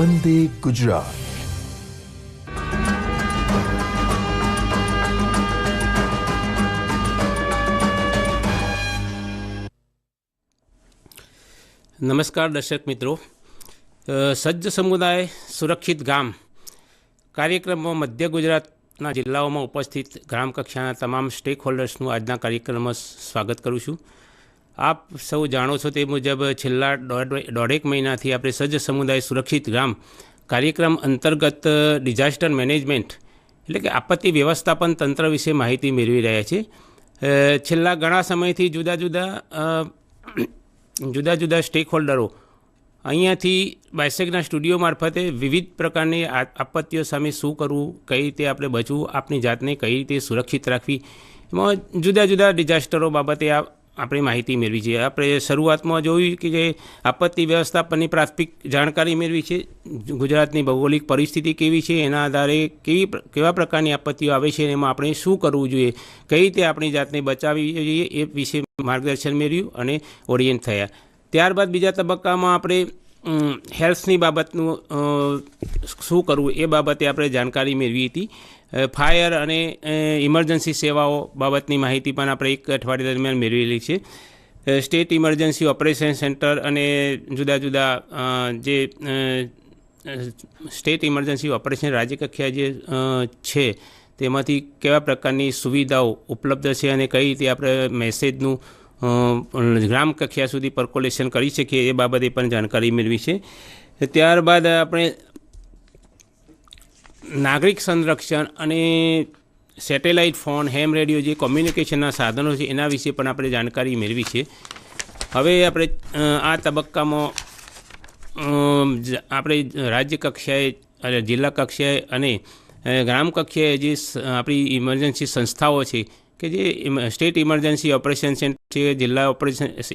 વંદે ગુજરાત. નમસ્કાર દર્શક મિત્રો. સજ્જ સમુદાય સુરક્ષિત ગામ કાર્યક્રમમાં મધ્ય ગુજરાતના જિલ્લાઓમાં ઉપસ્થિત ગ્રામ કક્ષાના તમામ સ્ટેક હોલ્ડર્સનું આજના કાર્યક્રમમાં સ્વાગત કરું છું. આપ સૌ જાણો છો તે મુજબ છેલ્લા દોઢેક મહિનાથી આપણે સજ્જ સમુદાય સુરક્ષિત ગામ કાર્યક્રમ અંતર્ગત ડિઝાસ્ટર મેનેજમેન્ટ એટલે કે આપત્તિ વ્યવસ્થાપન તંત્ર વિશે માહિતી મેળવી રહ્યા છે. છેલ્લા ઘણા સમયથી જુદા જુદા સ્ટેક હોલ્ડરો અહીંયાથી બાયસેગના સ્ટુડિયો મારફતે વિવિધ પ્રકારની આપત્તિઓ સામે શું કરવું, કઈ રીતે આપણે બચવું, આપણી જાતને કઈ રીતે સુરક્ષિત રાખવી, એમાં જુદા જુદા ડિઝાસ્ટરો બાબતે આપણે માહિતી મેળવી છે. આપણે શરૂઆતમાં જોયું કે જે આપત્તિ વ્યવસ્થાપનની પ્રાથમિક જાણકારી મેળવી છે. ગુજરાતની ભૌગોલિક પરિસ્થિતિ કેવી છે, એના આધારે કેવા પ્રકારની આપત્તિઓ આવે છે, એમાં આપણે શું કરવું જોઈએ, કઈ રીતે આપણી જાતને બચાવવી જોઈએ એ વિશે માર્ગદર્શન મેળવ્યું અને ઓરિએન્ટ થયા. ત્યારબાદ બીજા તબક્કામાં આપણે હેલ્થની બાબતનું શું કરવું એ બાબતે આપણે જાણકારી મેળવી હતી. ફાયર અને ઇમરજન્સી સેવાઓ બાબતની માહિતી પણ આપણે એક અઠવાડિયા દરમિયાન મેળવેલી છે. સ્ટેટ ઇમરજન્સી ઓપરેશન સેન્ટર અને જુદા જુદા જે સ્ટેટ ઇમરજન્સી ઓપરેશન રાજ્ય કક્ષાએ જે છે તેમાંથી કેવા પ્રકારની સુવિધાઓ ઉપલબ્ધ છે અને કઈ રીતે આપણે મેસેજનું ગ્રામ કક્ષા સુધી પર્કોલેશન કરી શકીએ એ બાબતે પણ જાણકારી મેળવી છે. ત્યારબાદ આપણે નાગરિક સંરક્ષણ અને સેટેલાઇટ ફોન, હેમ રેડિયો જે કોમ્યુનિકેશનના સાધનો છે એના વિશે પણ આપણે જાણકારી મેળવી છે. હવે આપણે આ તબક્કામાં આપણે રાજ્ય કક્ષાએ, જિલ્લા કક્ષાએ અને ગ્રામ કક્ષાએ જે આપણી ઇમરજન્સી સંસ્થાઓ છે કે જે સ્ટેટ ઇમરજન્સી ઓપરેશન સેન્ટર છે, જિલ્લા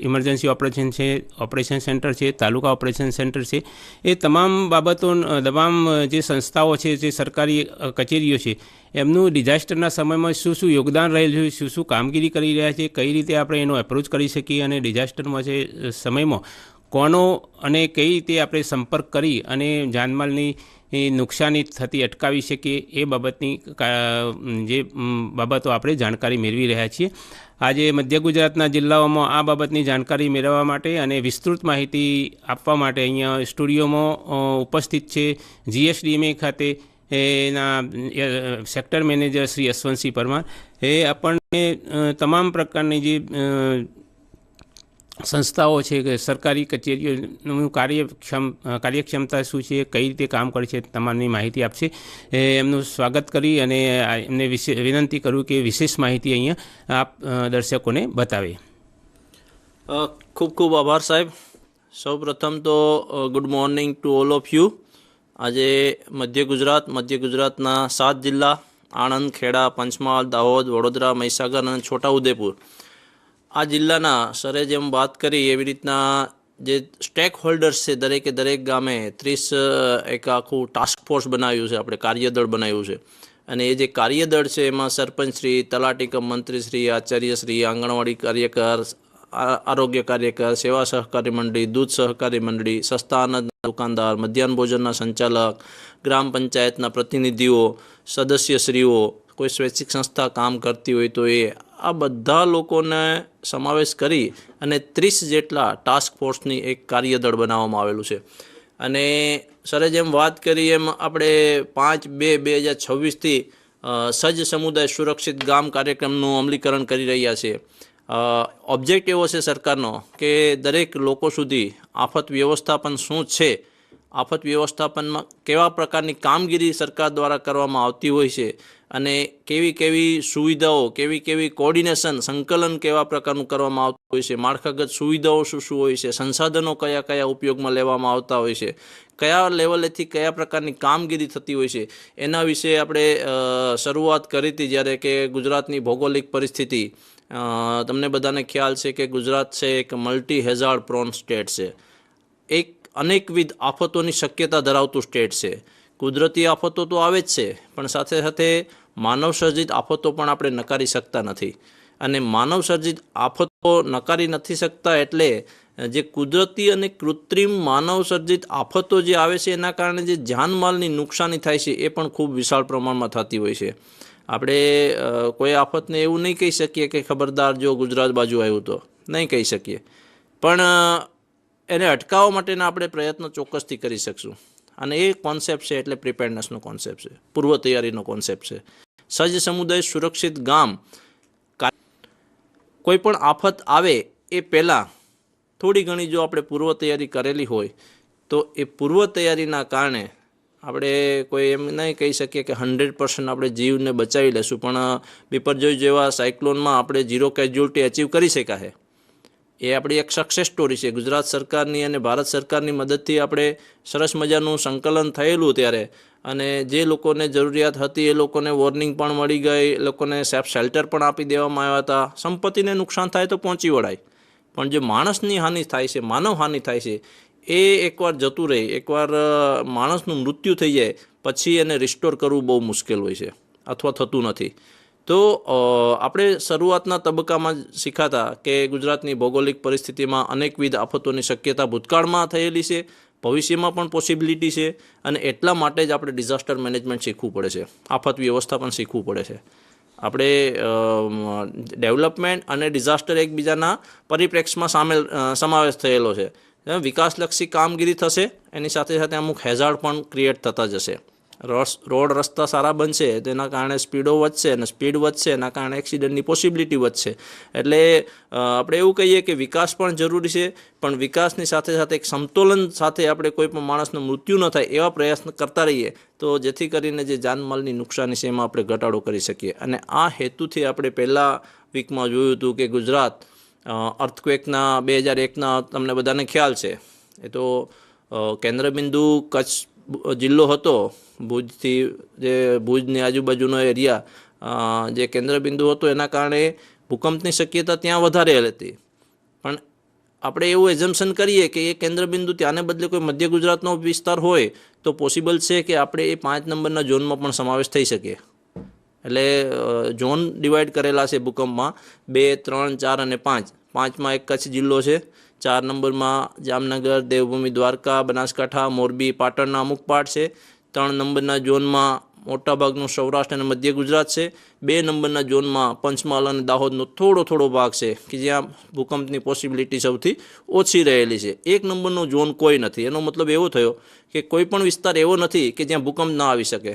ઇમરજન્સી ઓપરેશન સેન્ટર છે, તાલુકા ઓપરેશન સેન્ટર છે, એ તમામ બાબતો, તમામ જે સંસ્થાઓ છે, જે સરકારી કચેરીઓ છે, એમનું ડિઝાસ્ટરના સમયમાં શું શું યોગદાન રહેલું છે, શું કામગીરી કરી રહ્યા છે, કઈ રીતે આપણે એનો એપ્રોચ કરી શકીએ અને ડિઝાસ્ટરમાં જે સમયમાં કોનો અને કઈ રીતે આપણે સંપર્ક કરી અને જાનમાલની નુકસાની થતી અટકાવી શકીએ એ બાબતની જે બાબતો આપણે જાણકારી મેળવી રહ્યા છીએ. આજે મધ્ય ગુજરાતના જિલ્લાઓમાં આ બાબતની જાણકારી મેળવવા માટે અને વિસ્તૃત માહિતી આપવા માટે અહીંયા સ્ટુડિયોમાં ઉપસ્થિત છે જીએસડીએમએ ખાતે એના સેક્ટર મેનેજર શ્રી યશવંતસિંહ પરમાર. એ આપણને તમામ પ્રકારની જે સંસ્થાઓ છે કે સરકારી કચેરીઓનું કાર્યક્ષમતા શું છે, કઈ રીતે કામ કરે છે, તમામની માહિતી આપશે. એમનું સ્વાગત કરી અને એમને વિનંતી કરું કે વિશેષ માહિતી અહીંયા આપ દર્શકોને બતાવે. ખૂબ ખૂબ આભાર સાહેબ. સૌપ્રથમ તો good morning to all of you. આજે મધ્ય ગુજરાતના 7 જિલ્લા આણંદ, ખેડા, પંચમહાલ, દાહોદ, વડોદરા, મહીસાગર અને છોટાઉદેપુર આ જિલ્લાના સરે જેમ વાત કરી એવી રીતના જે સ્ટેક હોલ્ડર્સ છે દરેક ગામે 30 એક આખું ટાસ્ક ફોર્સ બનાવ્યું છે, આપણે કાર્યદળ બનાવ્યું છે. અને એ જે કાર્યદળ છે એમાં સરપંચશ્રી, તલાટી કમ મંત્રીશ્રી, આચાર્યશ્રી, આંગણવાડી કાર્યકર, આરોગ્ય કાર્યકર, સેવા સહકારી મંડળી, દૂધ સહકારી મંડળી, સસ્તા અનાજના દુકાનદાર, મધ્યાહન ભોજનના સંચાલક, ગ્રામ પંચાયતના પ્રતિનિધિઓ, સદસ્યશ્રીઓ, કોઈ સ્વૈચ્છિક સંસ્થા કામ કરતી હોય તો એ આ બધા લોકોને સમાવેશ કરી અને 30 જેટલા ટાસ્ક ફોર્સની એક કાર્યદળ બનાવવામાં આવેલું છે. અને સરે જેમ વાત કરી એમ આપણે 5/2/2026થી સજ્જ સમુદાય સુરક્ષિત ગામ કાર્યક્રમનું અમલીકરણ કરી રહ્યા છીએ. ઓબ્જેક્ટ એવો છે સરકારનો કે દરેક લોકો સુધી આફત વ્યવસ્થાપન શું છે, આફત વ્યવસ્થાપનમાં કેવા પ્રકારની કામગીરી સરકાર દ્વારા કરવામાં આવતી હોય છે અને કેવી સુવિધાઓ, કેવી કોર્ડિનેશન, સંકલન કેવા પ્રકારનું કરવામાં આવતું હોય છે, માળખાગત સુવિધાઓ શું હોય છે, સંસાધનો કયા ઉપયોગમાં લેવામાં આવતા હોય છે, કયા લેવલેથી કયા પ્રકારની કામગીરી થતી હોય છે, એના વિશે આપણે શરૂઆત કરી હતી. જ્યારે કે ગુજરાતની ભૌગોલિક પરિસ્થિતિ, તમને બધાને ખ્યાલ છે કે ગુજરાત છે એક મલ્ટી હેઝાર્ડ પ્રોન સ્ટેટ છે, એક અનેકવિધ આફતોની શક્યતા ધરાવતું સ્ટેટ છે. કુદરતી આફતો તો આવે જ છે, પણ સાથે સાથે માનવ સર્જિત આફતો પણ આપણે નકારી શકતા નથી. અને માનવ સર્જિત આફતો નકારી નથી શકતા એટલે જે કુદરતી અને કૃત્રિમ માનવ સર્જિત આફતો જે આવે છે એના કારણે જે જાનમાલની નુકસાની થાય છે એ પણ ખૂબ વિશાળ પ્રમાણમાં થતી હોય છે. આપણે કોઈ આફતને એવું નહીં કહી શકીએ કે ખબરદાર જો ગુજરાત બાજુ આવ્યું તો નહીં કહી શકીએ, પણ એને અટકાવવા માટેના આપણે પ્રયત્નો ચોક્કસથી કરી શકશું. અને એ કોન્સેપ્ટ છે એટલે પ્રિપેરનેસનો કોન્સેપ્ટ છે, પૂર્વ તૈયારીનો કોન્સેપ્ટ છે. સજ્જ સમુદાય સુરક્ષિત ગામ. કોઈ પણ આફત આવે એ પહેલાં થોડી ઘણી જો આપણે પૂર્વ તૈયારી કરેલી હોય તો એ પૂર્વ તૈયારીના કારણે આપણે કોઈ એમ નહીં કહી શકીએ કે 100% આપણે જીવને બચાવી લેશું, પણ બિપરજોય જેવા સાયક્લોનમાં આપણે 0 કેઝ્યુઅલ્ટી અચીવ કરી શક્યા છે. એ આપણી એક સક્સેસ સ્ટોરી છે. ગુજરાત સરકારની અને ભારત સરકારની મદદથી આપણે સરસ મજાનું સંકલન થયેલું ત્યારે, અને જે લોકોને જરૂરિયાત હતી એ લોકોને વોર્નિંગ પણ મળી ગઈ, એ લોકોને સેફ શેલ્ટર પણ આપી દેવામાં આવ્યા હતા. સંપત્તિને નુકસાન થાય તો પહોંચી વળાય, પણ જે માણસની હાનિ થાય છે, માનવ હાનિ થાય છે, એ એકવાર જતું રહે, એકવાર માણસનું મૃત્યુ થઈ જાય પછી એને રિસ્ટોર કરવું બહુ મુશ્કેલ હોય છે અથવા થતું નથી. તો આપણે શરૂઆતના તબક્કામાં જ શીખાતા કે ગુજરાતની ભૌગોલિક પરિસ્થિતિમાં અનેકવિધ આફતોની શક્યતા ભૂતકાળમાં થયેલી છે, ભવિષ્યમાં પણ પોસિબિલિટી છે, અને એટલા માટે જ આપણે ડિઝાસ્ટર મેનેજમેન્ટ શીખવું પડે છે, આફત વ્યવસ્થા પણ શીખવું પડે છે. આપણે ડેવલપમેન્ટ અને ડિઝાસ્ટર એકબીજાના પરિપ્રેક્ષમાં સમાવેશ થયેલો છે. વિકાસલક્ષી કામગીરી થશે, એની સાથે સાથે અમુક હેઝાર્ડ પણ ક્રિએટ થતા જશે. રોડ રસ્તા સારા બનશે તેના કારણે સ્પીડો વધશે, અને સ્પીડ વધશે એના કારણે એક્સિડન્ટની પોસિબિલિટી વધશે. એટલે આપણે એવું કહીએ કે વિકાસ પણ જરૂરી છે, પણ વિકાસની સાથે સાથે એક સમતોલન સાથે આપણે કોઈ પણ માણસનું મૃત્યુ ન થાય એવા પ્રયાસ કરતા રહીએ તો જેથી કરીને જે જાનમાલની નુકસાની છે એમાં આપણે ઘટાડો કરી શકીએ. અને આ હેતુથી આપણે પહેલાં વીકમાં જોયું હતું કે ગુજરાત અર્થક્વેકના 2001ના તમને બધાને ખ્યાલ છે, એ તો કેન્દ્રબિંદુ કચ્છ જિલ્લો હતો, ભુજથી જે ભુજની આજુબાજુનો એરિયા જે કેન્દ્રબિંદુ હતો એના કારણે ભૂકંપની શક્યતા ત્યાં વધારે હતી. પણ આપણે એવું એઝમ્પશન કરીએ કે એ કેન્દ્રબિંદુ ત્યાંને બદલે કોઈ મધ્ય ગુજરાતનો વિસ્તાર હોય તો પોસિબલ છે કે આપણે એ 5 નંબરના ઝોનમાં પણ સમાવેશ થઈ શકે. એટલે ઝોન ડિવાઈડ કરેલા છે ભૂકંપમાં 2, 3, 4 અને 5. 5માં એક કચ્છ જિલ્લો છે, 4 નંબરમાં જામનગર, દેવભૂમિ, દ્વારકા, બનાસકાંઠા, મોરબી, પાટણના અમુક પાર્ટ છે. 3 નંબરના ઝોનમાં મોટાભાગનું સૌરાષ્ટ્ર અને મધ્ય ગુજરાત છે. 2 નંબરના ઝોનમાં પંચમહાલ અને દાહોદનો થોડો ભાગ છે કે જ્યાં ભૂકંપની પોસિબિલિટી સૌથી ઓછી રહેલી છે. 1 નંબરનો ઝોન કોઈ નથી. એનો મતલબ એવો થયો કે કોઈ પણ વિસ્તાર એવો નથી કે જ્યાં ભૂકંપ ના આવી શકે,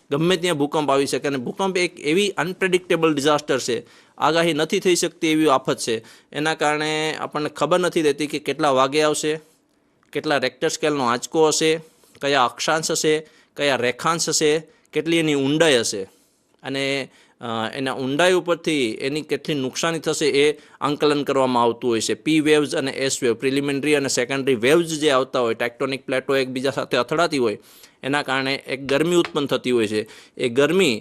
ગમે ત્યાં ભૂકંપ આવી શકે. અને ભૂકંપ એક એવી અનપ્રેડિક્ટેબલ ડિઝાસ્ટર છે, આગાહી નથી થઈ શકતી એવી આફત છે. એના કારણે આપણને ખબર નથી રહેતી કે કેટલા વાગે આવશે, કેટલા રેક્ટર સ્કેલનો આંચકો હશે, કયા અક્ષાંશ હશે, કયા રેખાંશ હશે, કેટલી એની ઊંડાઈ હશે, અને એના ઊંડાઈ ઉપરથી એની કેટલી નુકસાની થશે એ આંકલન કરવામાં આવતું હોય છે. પી વેવ્સ અને એસ વેવ, પ્રિલિમિનરી અને સેકન્ડરી વેવ્સ જે આવતા હોય, ટેક્ટોનિક પ્લેટો એકબીજા સાથે અથડાતી હોય એના કારણે એક ગરમી ઉત્પન્ન થતી હોય છે. એ ગરમી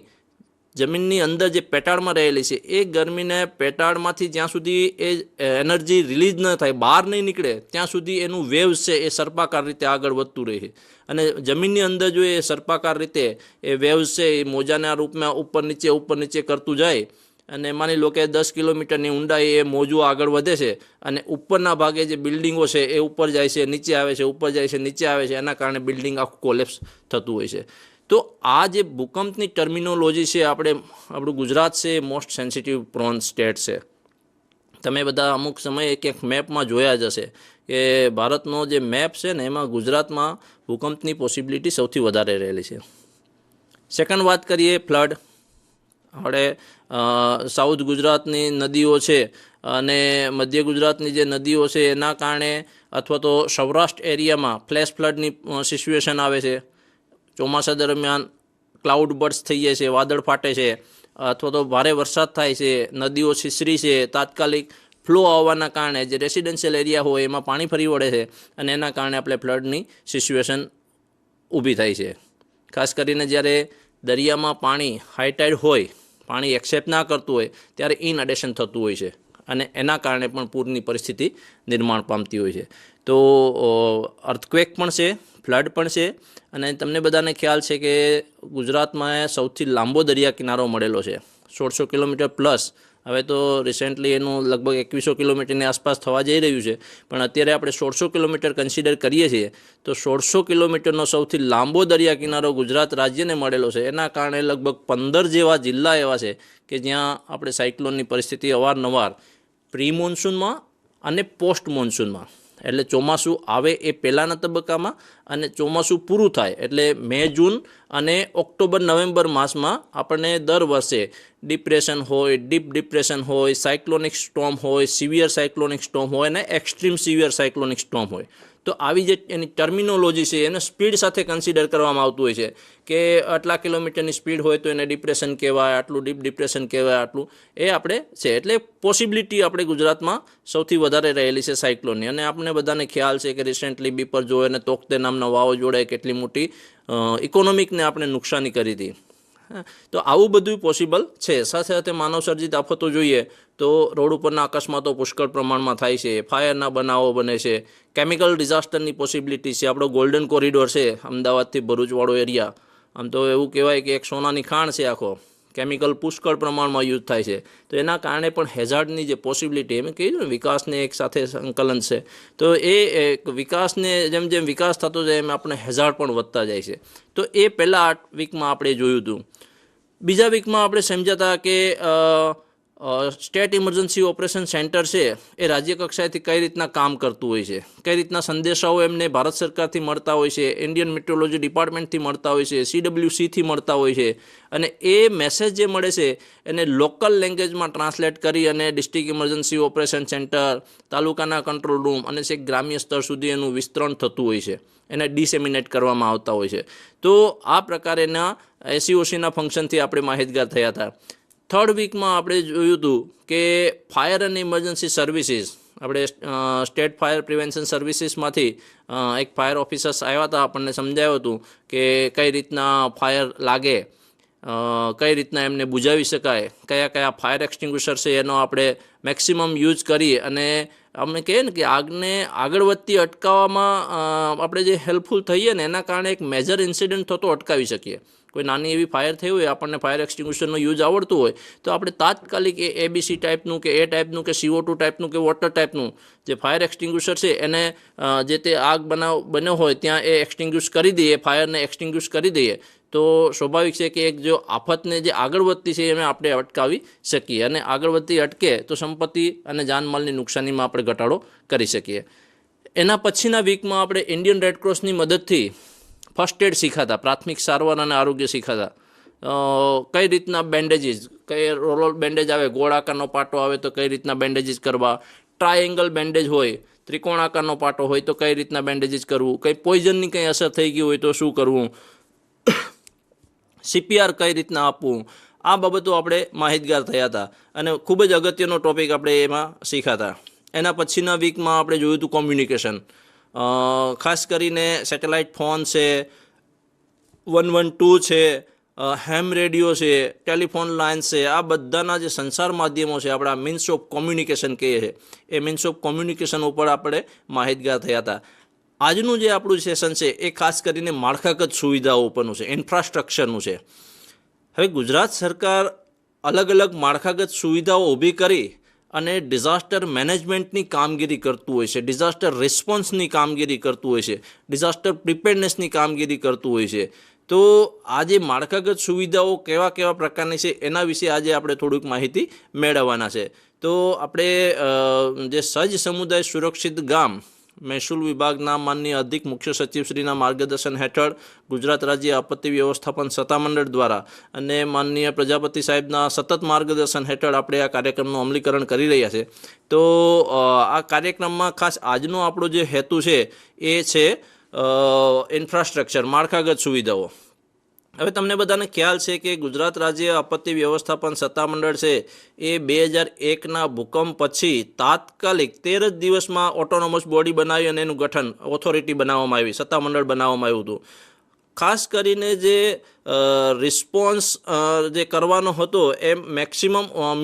જમીનની અંદર જે પેટાળમાં રહેલી છે એ ગરમીને પેટાળમાંથી જ્યાં સુધી એ એનર્જી રિલીઝ ન થાય, બહાર નહીં નીકળે, ત્યાં સુધી એનું વેવ્સ છે એ સર્પાકાર રીતે આગળ વધતું રહે છે. અને જમીનની અંદર જો એ સર્પાકાર રીતે એ વેવ્સ છે એ મોજાના રૂપમાં ઉપર નીચે કરતું જાય, અને માની લો કે 10 કિલોમીટરની ઊંડાઈ એ મોજું આગળ વધે છે, અને ઉપરના ભાગે જે બિલ્ડિંગો છે એ ઉપર જાય છે, નીચે આવે છે, ઉપર જાય છે, નીચે આવે છે, એના કારણે બિલ્ડિંગ આખું કોલેપ્સ થતું હોય છે. તો આ જે ભૂકંપની ટર્મિનોલોજી છે, આપણું ગુજરાત છે એ મોસ્ટ સેન્સિટિવ પ્રોન સ્ટેટ છે. તમે બધા અમુક સમયે એક મેપમાં જોયા જ હશે કે ભારતનો જે મેપ છે ને એમાં ગુજરાતમાં ભૂકંપની પોસિબિલિટી સૌથી વધારે રહેલી છે. સેકન્ડ વાત કરીએ ફ્લડ. આપણે સાઉથ ગુજરાતની નદીઓ છે અને મધ્ય ગુજરાતની જે નદીઓ છે એના કારણે, અથવા તો સૌરાષ્ટ્ર એરિયામાં ફ્લેશ ફ્લડની સિચ્યુએશન આવે છે. ચોમાસા દરમિયાન ક્લાઉડ બર્સ્ટ થઈ જાય છે, વાદળ ફાટે છે, અથવા તો ભારે વરસાદ થાય છે, નદીઓ છીછરી છે, તાત્કાલિક ફ્લો આવવાના કારણે જે રેસિડેન્શિયલ એરિયા હોય એમાં પાણી ફરી વળે છે, અને એના કારણે આપણે ફ્લડની સિચ્યુએશન ઊભી થાય છે. ખાસ કરીને જ્યારે દરિયામાં પાણી હાઈ હોય, પાણી એક્સેપ્ટ ના કરતું હોય ત્યારે ઇનઅડેશન થતું હોય છે, અને એના કારણે પણ પૂરની પરિસ્થિતિ નિર્માણ પામતી હોય છે. તો અર્થક્વેક પણ છે, ફ્લડ પણ છે. અને તમને બધાને ખ્યાલ છે કે ગુજરાતમાં સૌથી લાંબો દરિયા કિનારો મળેલો છે, 1600 કિલોમીટર પ્લસ હવે તો રિસેન્ટલી એનું લગભગ 2100 કિલોમીટરની આસપાસ થવા જઈ રહ્યું છે, પણ અત્યારે આપણે 1600 કિલોમીટર કન્સિડર કરીએ છીએ તો 1600 કિલોમીટરનો સૌથી લાંબો દરિયા કિનારો ગુજરાત રાજ્યને મળેલો છે. એના કારણે લગભગ 15 જેવા જિલ્લા એવા છે કે જ્યાં આપણે સાયક્લોનની પરિસ્થિતિ અવારનવાર પ્રી મોન્સૂનમાં અને પોસ્ટ મોન્સૂનમાં, એટલે ચોમાસું આવે એ પહેલાંના તબક્કામાં અને ચોમાસું પૂરું થાય એટલે મે જૂન અને ઓક્ટોબર નવેમ્બર માસમાં આપણને દર વર્ષે ડિપ્રેશન હોય, ડીપ ડિપ્રેશન હોય, સાયક્લોનિક સ્ટોર્મ હોય, સિવિયર સાયક્લોનિક સ્ટોર્મ હોય અને એક્સ્ટ્રીમ સિવિયર સાયક્લોનિક સ્ટોર્મ હોય. તો આવી જે એની ટર્મિનોલોજી છે એને સ્પીડ સાથે કન્સિડર કરવામાં આવતું હોય છે કે આટલા કિલોમીટરની સ્પીડ હોય તો એને ડિપ્રેશન કહેવાય, આટલું ડીપ ડિપ્રેશન કહેવાય, આટલું એ આપણે છે. એટલે પોસિબિલિટી આપણે ગુજરાતમાં સૌથી વધારે રહેલી છે સાયક્લોનની. અને આપણે બધાને ખ્યાલ છે કે રિસેન્ટલી બીપરજોય અને તોકતે નામના વાવાઝોડાએ કેટલી મોટી ઇકોનોમિકને આપણે નુકસાની કરી હતી. તો આવું બધું પોસિબલ છે. સાથે સાથે માનવસર્જિત આફતો જોઈએ તો રોડ ઉપરના અકસ્માતો પુષ્કળ પ્રમાણમાં થાય છે, ફાયરના બનાવો બને છે, કેમિકલ ડિઝાસ્ટરની પોસિબિલિટી છે. આપણો ગોલ્ડન કોરિડોર છે અમદાવાદથી ભરૂચવાળો એરિયા, આમ તો એવું કહેવાય કે એક સોનાની ખાણ છે આખો, કેમિકલ પુષ્કળ પ્રમાણમાં યુઝ થાય છે. તો એના કારણે પણ હેઝાર્ડની જે પોસિબિલિટી, એમ કહીએ ને વિકાસને એક સાથે સંકલન છે, તો એ વિકાસને જેમ જેમ વિકાસ થતો જાય એમ આપણે હેઝાર્ડ પણ વધતા જાય છે. તો એ પહેલાં 8 વીકમાં આપણે જોયું હતું. બીજા વીકમાં આપણે સમજ્યા હતા કે સ્ટેટ ઇમરજન્સી ઓપરેશન સેન્ટર છે એ રાજ્ય કક્ષાએથી કઈ રીતના કામ કરતું હોય છે, કઈ રીતના સંદેશાઓ એમને ભારત સરકારથી મળતા હોય છે, ઇન્ડિયન મેટ્રોલોજી ડિપાર્ટમેન્ટથી મળતા હોય છે, CWCથી મળતા હોય છે, અને એ મેસેજ જે મળે છે એને લોકલ લેંગ્વેજમાં ટ્રાન્સલેટ કરી અને ડિસ્ટ્રિક્ટ ઇમરજન્સી ઓપરેશન સેન્ટર, તાલુકાના કંટ્રોલ રૂમ અને છેક ગ્રામ્ય સ્તર સુધી એનું વિસ્તરણ થતું હોય છે, એને ડિસેમિનેટ કરવામાં આવતા હોય છે. તો આ પ્રકારેના SCOCના ફંક્શનથી આપણે માહિતગાર થયા હતા. 3rd વીકમાં આપણે જોયું હતું કે ફાયર અને ઇમરજન્સી સર્વિસીસ, આપણે સ્ટેટ ફાયર પ્રિવેન્શન સર્વિસીસમાંથી એક ફાયર ઓફિસર્સ આવ્યા હતા, આપણને સમજાવ્યું હતું કે કઈ રીતના ફાયર લાગે, કઈ રીતના એમને બુઝાવી શકાય, કયા કયા ફાયર એક્સટિંગ્વિશર છે એનો આપણે મેક્સિમમ યુઝ કરી અને અમે કહીએ ને કે આગને આગળ વધતી અટકાવવામાં આપણે જે હેલ્પફુલ થઈએ ને એના કારણે એક મેજર ઇન્સિડન્ટ થતો અટકાવી શકીએ. કોઈ નાની એવી ફાયર થઈ હોય, આપણને ફાયર એક્સટિંગ્વિશરનો યુઝ આવડતું હોય તો આપણે તાત્કાલિક એ ABC ટાઈપનું કે એ ટાઈપનું કે CO2 ટાઈપનું કે વોટર ટાઈપનું જે ફાયર એક્સટિંગ્વિશર છે એને જે તે આગ બન્યો હોય ત્યાં એ એક્સટિંગ્વિશ કરી દઈએ, ફાયરને એક્સટિંગ્વિશ કરી દઈએ તો સ્વાભાવિક છે કે એક જો આફતને જે આગળ વધતી છે એને આપણે અટકાવી શકીએ, અને આગળ વધતી અટકે તો સંપત્તિ અને જાનમાલની નુકસાનીમાં આપણે ઘટાડો કરી શકીએ. એના પછીના વીકમાં આપણે ઇન્ડિયન રેડક્રોસની મદદથી ફર્સ્ટ એડ શીખાતા, પ્રાથમિક સારવાર અને આરોગ્ય શીખાતા. કઈ રીતના બેન્ડેજીસ, કઈ રોલ બેન્ડેજ આવે, ગોળાકારનો પાટો આવે તો કઈ રીતના બેન્ડેજીસ કરવા, ટ્રાયેંગલ બેન્ડેજ હોય, ત્રિકોણાકારનો પાટો હોય તો કઈ રીતના બેન્ડેજીસ કરવું, કંઈ પોઈઝનની કંઈ અસર થઈ ગઈ હોય તો શું કરવું, CPR કઈ રીતના આપવું, આ બાબતો આપણે માહિતગાર થયા હતા અને ખૂબ જ અગત્યનો ટોપિક આપણે એમાં શીખાતા. એના પછીના વીકમાં આપણે જોયું હતું કોમ્યુનિકેશન, ખાસ કરીને સેટેલાઇટ ફોન છે, 112 છે, હેમ રેડિયો છે, ટેલિફોન લાઇન્સ છે, આ બધાના જે સંચાર માધ્યમો છે આપણા મીન્સ ઓફ કોમ્યુનિકેશન કહીએ છીએ, એ મીન્સ ઓફ કોમ્યુનિકેશન ઉપર આપણે માહિતગાર થયા હતા. આજનું જે આપણું સેશન છે એ ખાસ કરીને માળખાગત સુવિધાઓ ઉપરનું છે, ઇન્ફ્રાસ્ટ્રક્ચરનું છે. હવે ગુજરાત સરકાર અલગ અલગ માળખાગત સુવિધાઓ ઊભી કરી અને ડિઝાસ્ટર મેનેજમેન્ટની કામગીરી કરતું હોય છે, ડિઝાસ્ટર રિસ્પોન્સની કામગીરી કરતું હોય છે, ડિઝાસ્ટર પ્રિપેરનેસની કામગીરી કરતું હોય છે. તો આ જે માળખાગત સુવિધાઓ કેવા કેવા પ્રકારની છે એના વિશે આજે આપણે થોડીક માહિતી મેળવવાના છે. તો આપણે જે સજ્જ સમુદાય સુરક્ષિત ગામ મહેસૂલ વિભાગના માનનીય અધિક મુખ્ય સચિવશ્રીના માર્ગદર્શન હેઠળ ગુજરાત રાજ્ય આપત્તિ વ્યવસ્થાપન સત્તામંડળ દ્વારા અને માનનીય પ્રજાપતિ સાહેબના સતત માર્ગદર્શન હેઠળ આપણે આ કાર્યક્રમનું અમલીકરણ કરી રહ્યા છે. તો આ કાર્યક્રમમાં ખાસ આજનો આપણો જે હેતુ છે એ છે ઇન્ફ્રાસ્ટ્રક્ચર, માળખાગત સુવિધાઓ. હવે તમને બધાને ખ્યાલ છે કે ગુજરાત રાજ્ય આપત્તિ વ્યવસ્થાપન સત્તામંડળ છે એ 2001ના ભૂકંપ પછી તાત્કાલિક 13 જ દિવસમાં ઓટોનોમસ બોડી બનાવી અને એનું ગઠન ઓથોરિટી બનાવવામાં આવી, સત્તામંડળ બનાવવામાં આવ્યું હતું. ખાસ કરીને જે રિસ્પોન્સ જે કરવાનો હતો એ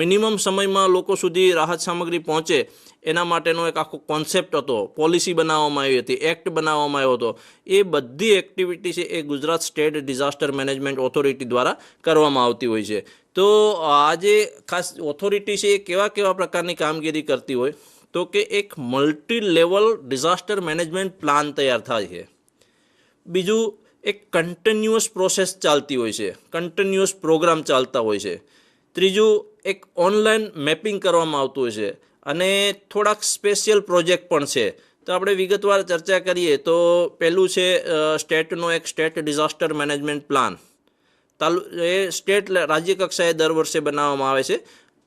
મિનિમમ સમયમાં લોકો સુધી રાહત સામગ્રી પહોંચે એના માટેનો એક આખો કોન્સેપ્ટ હતો, પોલિસી બનાવવામાં આવી હતી, એક્ટ બનાવવામાં આવ્યો હતો. એ બધી એક્ટિવિટી છે એ Gujarat state disaster management authority દ્વારા કરવામાં આવતી હોય છે. તો આ જે ખાસ ઓથોરિટી છે એ કેવા કેવા પ્રકારની કામગીરી કરતી હોય તો કે એક multi level disaster management plan તૈયાર થાય છે. બીજું, એક કન્ટિન્યુઅસ પ્રોસેસ ચાલતી હોય છે, કન્ટિન્યુઅસ પ્રોગ્રામ ચાલતા હોય છે. ત્રીજું, એક ઓનલાઈન મેપિંગ કરવામાં આવતું હોય છે અને થોડાક સ્પેશિયલ પ્રોજેક્ટ પણ છે. તો આપણે વિગતવાર ચર્ચા કરીએ તો પહેલું છે સ્ટેટનો એક સ્ટેટ ડિઝાસ્ટર મેનેજમેન્ટ પ્લાન. એ સ્ટેટ રાજ્ય કક્ષાએ દર વર્ષે બનાવવામાં આવે છે.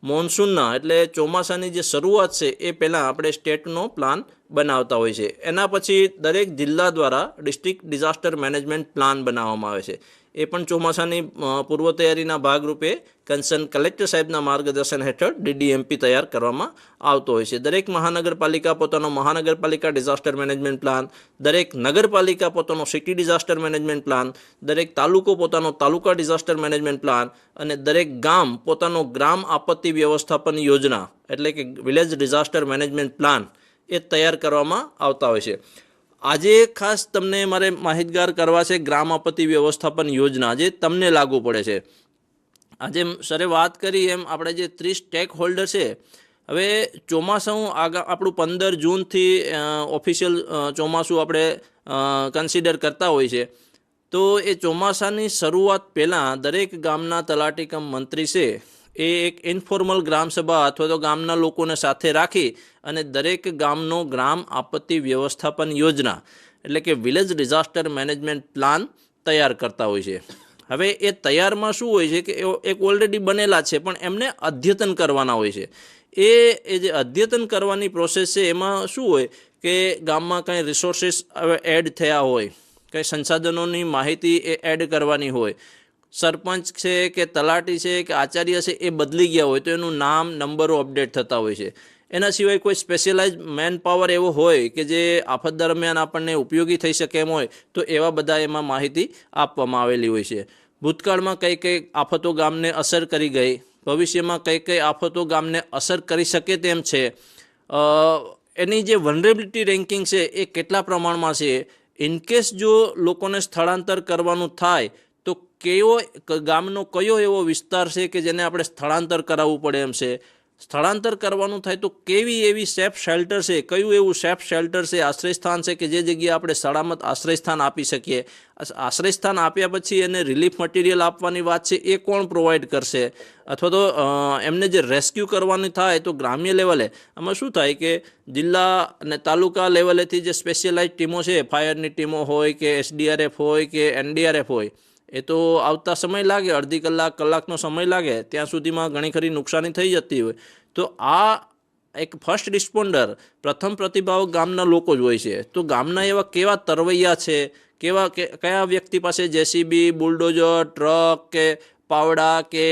મોન્સૂનના એટલે ચોમાસાની જે શરૂઆત છે એ પહેલાં આપણે સ્ટેટનો પ્લાન બનાવતા હોય છે. એના પછી દરેક જિલ્લા દ્વારા ડિસ્ટ્રિક્ટ ડિઝાસ્ટર મેનેજમેન્ટ પ્લાન બનાવવામાં આવે છે. એ પણ ચોમાસાની પૂર્વ તૈયારીના ભાગરૂપે કન્સર્ન કલેક્ટર સાહેબના માર્ગદર્શન હેઠળ DDMP તૈયાર કરવામાં આવતો હોય છે. દરેક મહાનગરપાલિકા પોતાનો મહાનગરપાલિકા ડિઝાસ્ટર મેનેજમેન્ટ પ્લાન, દરેક નગરપાલિકા પોતાનો સિટી ડિઝાસ્ટર મેનેજમેન્ટ પ્લાન, દરેક તાલુકો પોતાનો તાલુકા ડિઝાસ્ટર મેનેજમેન્ટ પ્લાન અને દરેક ગામ પોતાનો ગ્રામ આપત્તિ વ્યવસ્થાપન યોજના એટલે કે વિલેજ ડિઝાસ્ટર મેનેજમેન્ટ પ્લાન એ તૈયાર કરવામાં આવતા હોય છે. આજે ખાસ તમને મારે માહિતગાર કરવા છે ગ્રામ આપત્તિ વ્યવસ્થાપન યોજના જે તમને લાગુ પડે છે. આજે સરે વાત કરી એમ આપણે જે 30 સ્ટેક હોલ્ડર છે, હવે ચોમાસું આપણું 15 જૂનથી ઓફિશિયલ ચોમાસું આપણે કન્સિડર કરતા હોય છે. તો એ ચોમાસાની શરૂઆત પહેલાં દરેક ગામના તલાટી કમ મંત્રી છે એ એક ઇન્ફોર્મલ ગ્રામસભા અથવા તો ગામના લોકોને સાથે રાખી અને દરેક ગામનો ગ્રામ આપત્તિ વ્યવસ્થાપન યોજના એટલે કે વિલેજ ડિઝાસ્ટર મેનેજમેન્ટ પ્લાન તૈયાર કરતા હોય છે. હવે એ તૈયારમાં શું હોય છે કે એક ઓલરેડી બનેલા છે પણ એમને અદ્યતન કરવાના હોય છે. એ જે અદ્યતન કરવાની પ્રોસેસ છે એમાં શું હોય કે ગામમાં કંઈ રિસોર્સિસ એડ થયા હોય, કંઈ સંસાધનોની માહિતી એ એડ કરવાની હોય, સરપંચ છે કે તલાટી છે કે આચાર્ય છે એ બદલી ગયા હોય તો એનું નામ નંબરો અપડેટ થતા હોય છે. એના સિવાય કોઈ સ્પેશિયલાઇઝ મેન પાવર એવો હોય કે જે આફત દરમિયાન આપણને ઉપયોગી થઈ શકે એમ હોય તો એવા બધા એમાં માહિતી આપવામાં આવેલી હોય છે. ભૂતકાળમાં કઈ કઈ આફતો ગામને અસર કરી ગઈ, ભવિષ્યમાં કઈ કઈ આફતો ગામને અસર કરી શકે તેમ છે, એની જે વનરેબિલિટી રેન્કિંગ છે એ કેટલા પ્રમાણમાં છે, ઇનકેસ જો લોકોને સ્થળાંતર કરવાનું થાય તો ગામનો કયો એવો વિસ્તાર છે કે જેને આપણે સ્થળાંતર કરાવવું પડે એમ છે, સ્થળાંતર કરવાનું થાય તો કેવી એવી સેફ શેલ્ટર છે, કયું એવું સેફ શેલ્ટર છે, આશ્રયસ્થાન છે કે જે જગ્યાએ આપણે સલામત આશ્રયસ્થાન આપી શકીએ, આશ્રયસ્થાન આપ્યા પછી એને રિલીફ મટીરિયલ આપવાની વાત છે એ કોણ પ્રોવાઈડ કરશે, અથવા તો એમને જે રેસ્ક્યુ કરવાની થાય તો ગ્રામ્ય લેવલે આમાં શું થાય કે જિલ્લા અને તાલુકા લેવલેથી જે સ્પેશિયલાઇઝ ટીમો છે, ફાયરની ટીમો હોય કે SDRF હોય કે NDRF હોય, એ તો આવતા સમય લાગે, અડધી કલાકનો સમય લાગે, ત્યાં સુધીમાં ઘણી ખરી નુકસાની થઈ જતી હોય. તો આ એક ફર્સ્ટ રિસ્પોન્ડર પ્રથમ પ્રતિભાવ ગામના લોકો જ હોય છે. તો ગામના એવા કેવા તરવૈયા છે, કયા વ્યક્તિ પાસે JCB, બુલડોઝર, ટ્રક કે પાવડા કે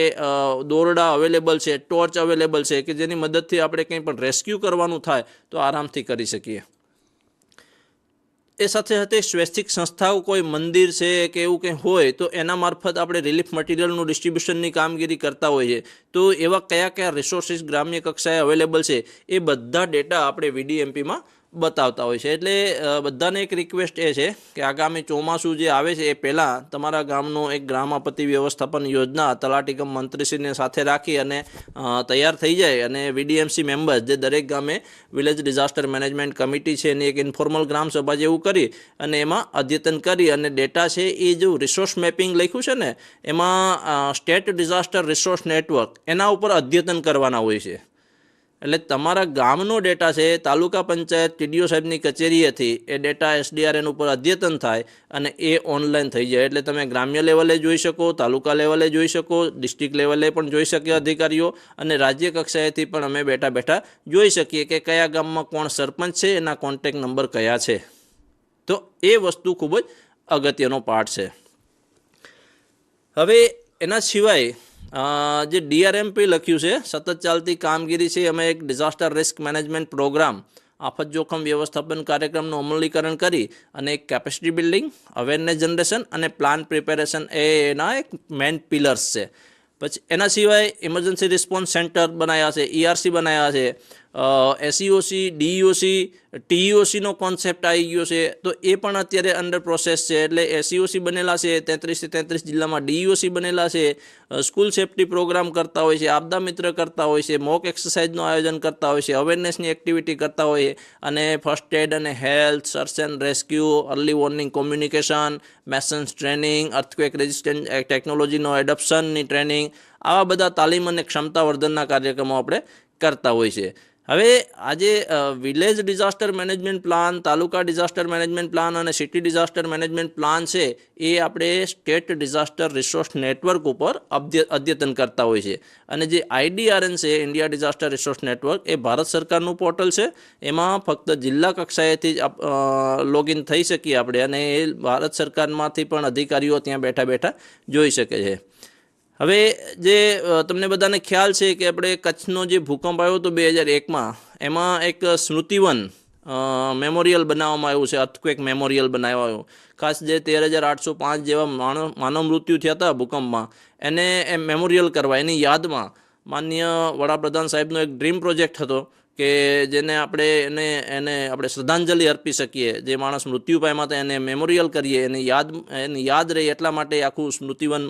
દોરડા અવેલેબલ છે, ટોર્ચ અવેલેબલ છે કે જેની મદદથી આપણે કંઈ પણ રેસ્ક્યુ કરવાનું થાય તો આરામથી કરી શકીએ. એ સાથે સાથે સ્વૈચ્છિક સંસ્થાઓ કોઈ મંદિર છે કે એવું કંઈ હોય તો એના મારફત આપણે રિલીફ મટીરિયલનું ડિસ્ટ્રીબ્યુશનની કામગીરી કરતા હોઈએ. તો એવા કયા કયા રિસોર્સિસ ગ્રામ્ય કક્ષાએ અવેલેબલ છે એ બધા ડેટા આપણે VDMPમાં બતાવતા હોય છે. એટલે બધાને એક રિક્વેસ્ટ એ છે કે આગામી ચોમાસું જે આવે છે એ પહેલાં તમારા ગામનો એક ગ્રામ આપત્તિ વ્યવસ્થાપન યોજના તલાટી કમ મંત્રીશ્રીને સાથે રાખી અને તૈયાર થઈ જાય અને VDMC મેમ્બર્સ જે દરેક ગામે વિલેજ ડિઝાસ્ટર મેનેજમેન્ટ કમિટી છે એની એક ઇન્ફોર્મલ ગ્રામસભા જેવું કરી અને એમાં અદ્યતન કરી અને ડેટા છે એ જો રિસોર્સ મેપિંગ લખ્યું છે ને એમાં સ્ટેટ ડિઝાસ્ટર રિસોર્સ નેટવર્ક એના ઉપર અદ્યતન કરવાના હોય છે. એટલે તમારા ગામનો ડેટા છે તાલુકા પંચાયત TDO સાહેબની કચેરીએથી એ ડેટા SDRN ઉપર અદ્યતન થાય અને એ ઓનલાઈન થઈ જાય. એટલે તમે ગ્રામ્ય લેવલે જોઈ શકો, તાલુકા લેવલે જોઈ શકો, ડિસ્ટ્રિક્ટ લેવલે પણ જોઈ શકે અધિકારીઓ, અને રાજ્ય કક્ષાએથી પણ અમે બેઠા જોઈ શકીએ કે કયા ગામમાં કોણ સરપંચ છે, એના કોન્ટેક્ટ નંબર કયા છે. તો એ વસ્તુ ખૂબ જ અગત્યનો પાર્ટ છે. હવે એના સિવાય જે DRMP લખ્યું છે, સતત ચાલતી કામગીરી છે, અમે એક ડિઝાસ્ટર રિસ્ક મેનેજમેન્ટ પ્રોગ્રામ આફત જોખમ વ્યવસ્થાપન કાર્યક્રમનું અમલીકરણ કરી અને એક કેપેસિટી બિલ્ડિંગ, અવેરનેસ જનરેશન અને પ્લાન પ્રિપેરેશન એ એના એક મેઇન પિલર્સ છે. પછી એના સિવાય ઇમરજન્સી રિસ્પોન્સ સેન્ટર બનાવ્યા છે, ERC બનાવ્યા છે, SEOC, DEOC, TEOCનો કોન્સેપ્ટ આવી ગયો છે, તો એ પણ અત્યારે અંડર પ્રોસેસ છે. એટલે SEOC બનેલા છે 33 જિલ્લામાં, DEOC બનેલા છે, સ્કૂલ સેફ્ટી પ્રોગ્રામ કરતા હોય છે, આપદા મિત્ર કરતા હોય છે, મોક એક્સરસાઇઝનું આયોજન કરતા હોય છે, અવેરનેસની એક્ટિવિટી કરતા હોય, અને ફર્સ્ટ એડ અને health, search and rescue, early warning communication, masons training, earthquake resistant ટેકનોલોજીનો એડોપ્શનની ટ્રેનિંગ, આવા બધા તાલીમ અને ક્ષમતા વર્ધનના કાર્યક્રમો આપણે કરતા હોય છે. હવે આજે વિલેજ ડિઝાસ્ટર મેનેજમેન્ટ પ્લાન, તાલુકા ડિઝાસ્ટર મેનેજમેન્ટ પ્લાન અને સિટી ડિઝાસ્ટર મેનેજમેન્ટ પ્લાન છે એ આપણે સ્ટેટ ડિઝાસ્ટર રિસોર્સ નેટવર્ક ઉપર અદ્યતન કરતા હોય છે. અને જે IDRN છે, ઇન્ડિયા ડિઝાસ્ટર રિસોર્સ નેટવર્ક, એ ભારત સરકારનું પોર્ટલ છે. એમાં ફક્ત જિલ્લા કક્ષાએથી જ લોગિન થઈ શકીએ આપણે, અને એ ભારત સરકારમાંથી પણ અધિકારીઓ ત્યાં બેઠા બેઠા જોઈ શકે છે. હવે જે તમને બધાને ખ્યાલ છે કે આપણે કચ્છનો જે ભૂકંપ આવ્યો હતો 2001માં, એમાં એક સ્મૃતિવન મેમોરિયલ બનાવવામાં આવ્યું છે, અર્થક્વેક મેમોરિયલ બનાવ્યું. ખાસ જે 13,805 જેવા માનવ મૃત્યુ થયા હતા ભૂકંપમાં, એને મેમોરિયલ કરવા, એની યાદમાં માનનીય વડાપ્રધાન સાહેબનો એક ડ્રીમ પ્રોજેક્ટ હતો કે જેને આપણે એને આપણે શ્રદ્ધાંજલિ અર્પી શકીએ. જે માણસ મૃત્યુ પામ્યા હતા એને મેમોરિયલ કરીએ, એની યાદ રહે એટલા માટે આખું સ્મૃતિવન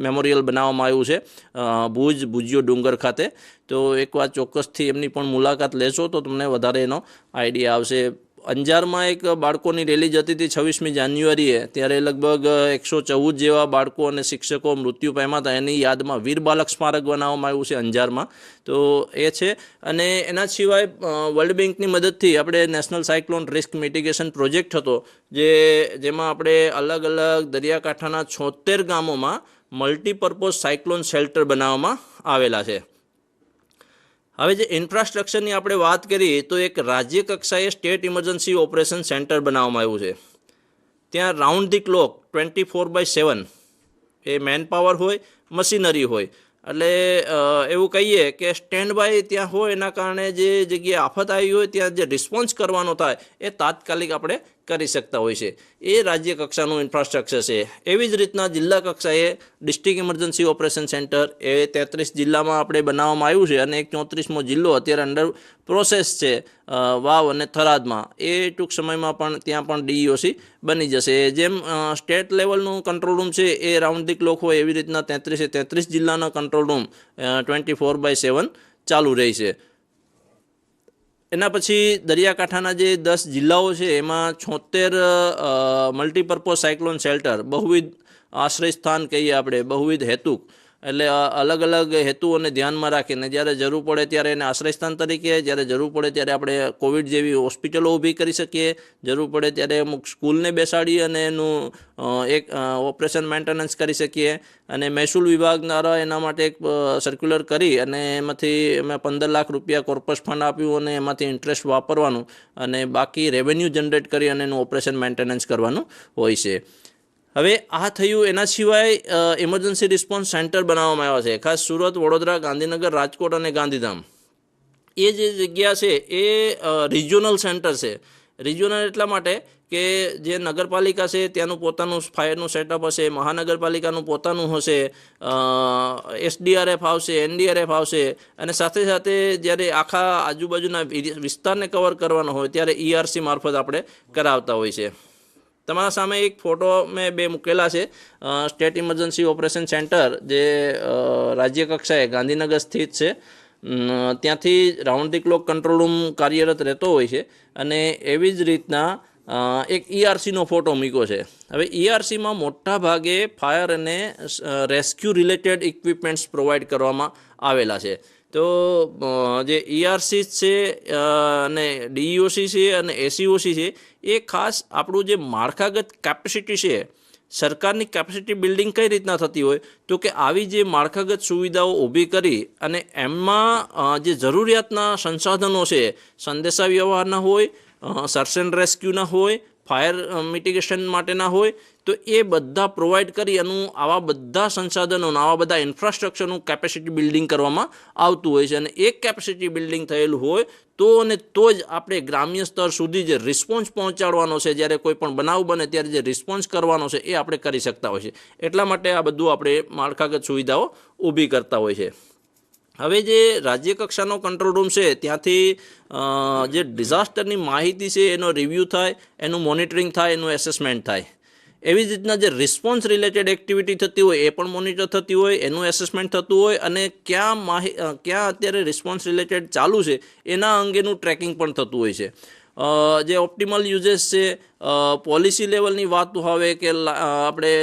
મેમોરિયલ બનાવવામાં આવ્યું છે ભુજિયો ડુંગર ખાતે. તો એકવાર ચોક્કસથી એમની પણ મુલાકાત લેશો તો તમને વધારે એનો આઈડિયા આવશે. અંજારમાં એક બાળકોની રેલી જતી હતી 26મી જાન્યુઆરીએ, ત્યારે લગભગ 114 જેવા બાળકો અને શિક્ષકો મૃત્યુ પામ્યા હતા. એની યાદમાં વીર બાલક સ્મારક બનાવવામાં આવ્યું છે અંજારમાં. તો એ છે. અને એના સિવાય વર્લ્ડ બેંકની મદદથી આપણે national cyclone risk mitigation project હતો, જેમાં આપણે અલગ અલગ દરિયાકાંઠાના 76 ગામોમાં મલ્ટીપર્પઝ સાયક્લોન શેલ્ટર બનાવવામાં આવેલા છે. હવે જે ઇન્ફ્રાસ્ટ્રક્ચરની આપણે વાત કરીએ તો એક રાજ્ય કક્ષાએ સ્ટેટ ઇમરજન્સી ઓપરેશન સેન્ટર બનાવવામાં આવ્યું છે. ત્યાં round the clock 24/7 A man power હોય, મશીનરી હોય. એટલે એવું કહીએ કે સ્ટેન્ડ બાય ત્યાં હોય, એના કારણે જે જગ્યાએ આફત આવી હોય ત્યાં જે રિસ્પોન્સ કરવાનો થાય એ તાત્કાલિક આપણે કરી શકતા હોય છે. એ રાજ્ય કક્ષાનું ઇન્ફ્રાસ્ટ્રક્ચર છે. એવી જ રીતના જિલ્લા કક્ષાએ ડિસ્ટ્રિક્ટ ઇમરજન્સી ઓપરેશન સેન્ટર એ 33 જિલ્લામાં આપણે બનાવવામાં આવ્યું છે, અને એક 34મો જિલ્લો અત્યારે અંડર પ્રોસેસ છે વાવ અને થરાદમાં. એ ટૂંક સમયમાં પણ ત્યાં પણ DEOC બની જશે. જેમ સ્ટેટ લેવલનું કંટ્રોલ રૂમ છે એ રાઉન્ડ ધી ક્લોક હોય, એવી રીતના 33 જિલ્લાના કંટ્રોલ રૂમ 24/7 ચાલુ રહી છે. એના પછી દરિયાકાંઠાના જે 10 જિલ્લાઓ છે એમાં 76 મલ્ટીપર્પઝ સાયક્લોન શેલ્ટર, બહુવિધ આશ્રય સ્થાન કહીએ આપણે, બહુવિધ હેતુક, એટલે અલગ અલગ હેતુઓને ધ્યાનમાં રાખીને જ્યારે જરૂર પડે ત્યારે એને આશ્રયસ્થાન તરીકે, જ્યારે જરૂર પડે ત્યારે આપણે કોવિડ જેવી હોસ્પિટલો ઊભી કરી શકીએ, જરૂર પડે ત્યારે અમુક સ્કૂલને બેસાડી અને એનું એક ઓપરેશન મેન્ટેનન્સ કરી શકીએ. અને મહેસૂલ વિભાગ દ્વારા એના માટે એક સર્ક્યુલર કરી અને એમાંથી અમે 15 લાખ રૂપિયા કોર્પસ ફંડ આપ્યું, અને એમાંથી ઇન્ટરેસ્ટ વાપરવાનું અને બાકી રેવન્યુ જનરેટ કરી અને એનું ઓપરેશન મેન્ટેનન્સ કરવાનું હોય છે. હવે આ થયું. એના સિવાય ઇમરજન્સી રિસ્પોન્સ સેન્ટર બનાવવામાં આવ્યા છે, ખાસ સુરત, વડોદરા, ગાંધીનગર, રાજકોટ અને ગાંધીધામ. એ જે જગ્યા છે એ રિજિયોનલ સેન્ટર છે. રિજિયોનલ એટલા માટે કે જે નગરપાલિકા છે ત્યાંનું પોતાનું ફાયરનું સેટઅપ હશે, મહાનગરપાલિકાનું પોતાનું હશે, SDRF આવશે, NDRF આવશે, અને સાથે સાથે જ્યારે આખા આજુબાજુના વિસ્તારને કવર કરવાનો હોય ત્યારે ERC મારફત આપણે કરાવતા હોય છે. તમારા સામે એક ફોટો મેં 2 મૂકેલા છે. સ્ટેટ ઇમરજન્સી ઓપરેશન સેન્ટર જે રાજ્ય કક્ષાએ ગાંધીનગર સ્થિત છે, ત્યાંથી round the clock control room કાર્યરત રહેતો હોય છે. અને એવી જ રીતના એક ERCનો ફોટો મૂક્યો છે. હવે ERCમાં મોટા ભાગે ફાયર અને રેસ્ક્યુ રિલેટેડ ઇક્વિપમેન્ટ્સ પ્રોવાઈડ કરવામાં આવેલા છે. તો જે ERC છે અને DEOC છે અને SEOC છે એ ખાસ આપણું જે માળખાગત કેપેસિટી છે, સરકારની કેપેસિટી બિલ્ડિંગ કઈ રીતના થતી હોય તો કે આવી જે માળખાગત સુવિધાઓ ઊભી કરી અને એમાં જે જરૂરિયાતના સંસાધનો છે, સંદેશા વ્યવહારના હોય, સર્ચ એન્ડ રેસ્ક્યુના હોય, ફાયર મિટિગેશન માટેના હોય, તો એ બધા પ્રોવાઈડ કરી અને આવા બધા સંસાધનોનું, આવા બધા ઇન્ફ્રાસ્ટ્રક્ચરનું કેપેસિટી બિલ્ડિંગ કરવામાં આવતું હોય છે. અને એક કેપેસિટી બિલ્ડિંગ થયેલું હોય તો અને તો જ આપણે ગ્રામ્ય સ્તર સુધી જે રિસ્પોન્સ પહોંચાડવાનો છે, જ્યારે કોઈ પણ બનાવ બને ત્યારે જે રિસ્પોન્સ કરવાનો છે એ આપણે કરી શકતા હોય છે. એટલા માટે આ બધું આપણે માળખાગત સુવિધાઓ ઊભી કરતા હોય છે. હવે જે રાજ્ય કક્ષાનો કંટ્રોલ રૂમ છે ત્યાંથી જે ડિઝાસ્ટરની માહિતી છે એનો રિવ્યૂ થાય, એનું મોનિટરિંગ થાય, એનું એસેસમેન્ટ થાય. એવી જ રીતના જે રિસ્પોન્સ રિલેટેડ એક્ટિવિટી થતી હોય એ પણ મોનિટર થતી હોય, એનું એસેસમેન્ટ થતું હોય, અને ક્યાં અત્યારે રિસ્પોન્સ રિલેટેડ ચાલુ છે એના અંગેનું ટ્રેકિંગ પણ થતું હોય છે. જે ઓપ્ટિમલ યુઝેસ છે, પોલિસી લેવલની વાત હવે કે આપણે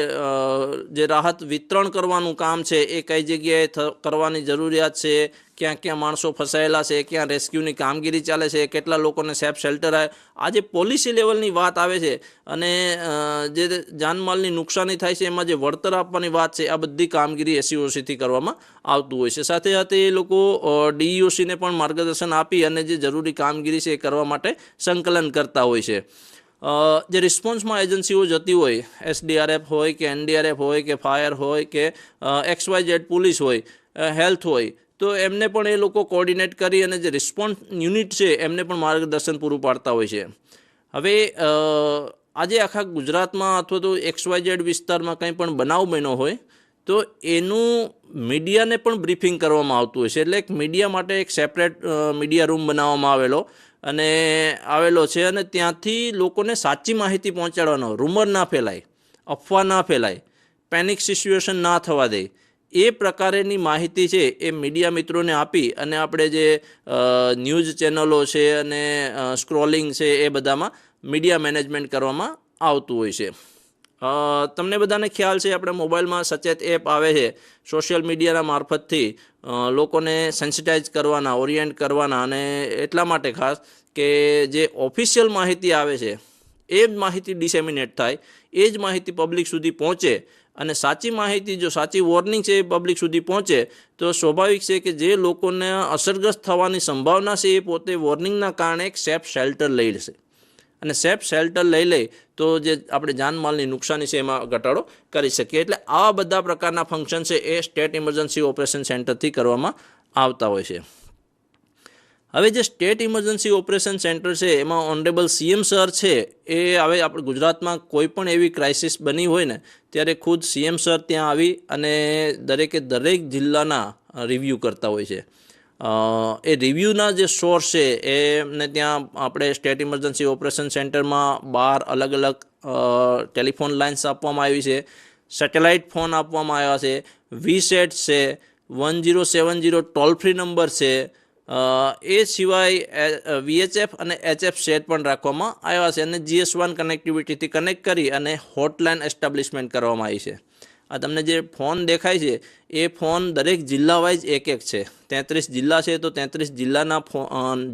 જે રાહત વિતરણ કરવાનું કામ છે એ કઈ જગ્યાએ કરવાની જરૂરિયાત છે, ક્યાં ક્યાં માણસો ફસાયેલા છે, ક્યાં રેસ્ક્યુની કામગીરી ચાલે છે, કેટલા લોકોને સેફ શેલ્ટર આવે, આ જે પોલિસી લેવલની વાત આવે છે અને જે જાનમાલની નુકસાની થાય છે એમાં જે વળતર આપવાની વાત છે, આ બધી કામગીરી એસઈઓસીથી કરવામાં આવતું હોય છે. સાથે સાથે એ લોકો ડીઈઓસીને પણ માર્ગદર્શન આપી અને જે જરૂરી કામગીરી છે એ કરવા માટે સંકલન કરતા હોય છે. જે રિસ્પોન્સમાં એજન્સીઓ જતી હોય, એસડીઆરએફ હોય કે એનડીઆરએફ હોય કે ફાયર હોય કે XYZ પોલીસ હોય, હેલ્થ હોય, તો એમને પણ એ લોકો કોર્ડિનેટ કરી અને જે રિસ્પોન્સ યુનિટ છે એમને પણ માર્ગદર્શન પૂરું પાડતા હોય છે. હવે આજે આખા ગુજરાતમાં અથવા તો XYZ વિસ્તારમાં કંઈ પણ બનાવ બન્યો હોય તો એનું મીડિયાને પણ બ્રીફિંગ કરવામાં આવતું હોય છે. એટલે એક મીડિયા માટે એક સેપરેટ મીડિયા રૂમ બનાવવામાં આવેલો છે અને ત્યાંથી લોકોને સાચી માહિતી પહોંચાડવાનો, રૂમર ના ફેલાય, અફવા ના ફેલાય, પેનિક સિચ્યુએશન ના થવા દે, એ પ્રકારેની માહિતી છે એ મીડિયા મિત્રોને આપી અને આપણે જે ન્યૂઝ ચેનલો છે અને સ્ક્રોલિંગ છે એ બધામાં મીડિયા મેનેજમેન્ટ કરવામાં આવતું હોય છે. તમને બધાને ખ્યાલ છે આપણે મોબાઈલમાં સચેત એપ આવે છે, સોશિયલ મીડિયાના મારફતથી લોકોને સેન્સિટાઇઝ કરવાના, ઓરિએન્ટ કરવાના, અને એટલા માટે ખાસ કે જે ઓફિશિયલ માહિતી આવે છે એ જ માહિતી ડિસેમિનેટ થાય, એ જ માહિતી પબ્લિક સુધી પહોંચે, અને સાચી માહિતી, જો સાચી વોર્નિંગ છે એ પબ્લિક સુધી પહોંચે તો સ્વાભાવિક છે કે જે લોકોને અસરગ્રસ્ત થવાની સંભાવના છે એ પોતે વોર્નિંગના કારણે એક સેફ શેલ્ટર લઈ લેશે, અને સેફ શેલ્ટર લઈ લે તો જે આપણે જાનમાલની નુકસાની છે એમાં ઘટાડો કરી શકીએ. એટલે આવા બધા પ્રકારના ફંક્શન છે એ સ્ટેટ ઇમરજન્સી ઓપરેશન સેન્ટરથી કરવામાં આવતા હોય છે. હવે જે સ્ટેટ ઇમરજન્સી ઓપરેશન સેન્ટર છે એમાં ઓનરેબલ CM સર છે એ હવે આપણે ગુજરાતમાં કોઈ પણ એવી ક્રાઇસિસ બની હોય ને ત્યારે ખુદ CM સર ત્યાં આવી અને દરેક જિલ્લાના રિવ્યૂ કરતા હોય છે. એ રિવ્યૂના જે સોર્સ છે એમને ત્યાં આપણે સ્ટેટ ઇમરજન્સી ઓપરેશન સેન્ટરમાં 12 અલગ અલગ ટેલિફોન લાઇન્સ આપવામાં આવી છે, સેટેલાઇટ ફોન આપવામાં આવ્યા છે, VSAT છે, 1070 ટોલ ફ્રી નંબર છે, એ સિવાય VHF અને HF સેટ પણ રાખવામાં આવ્યા છે, અને GS1 કનેક્ટિવિટીથી કનેક્ટ કરી અને હોટલાઇન એસ્ટાબ્લિશમેન્ટ કરવામાં આવી છે. આ તમને જે ફોન દેખાય છે એ ફોન દરેક જિલ્લા વાઇઝ એક છે. 33 જિલ્લા છે તો 33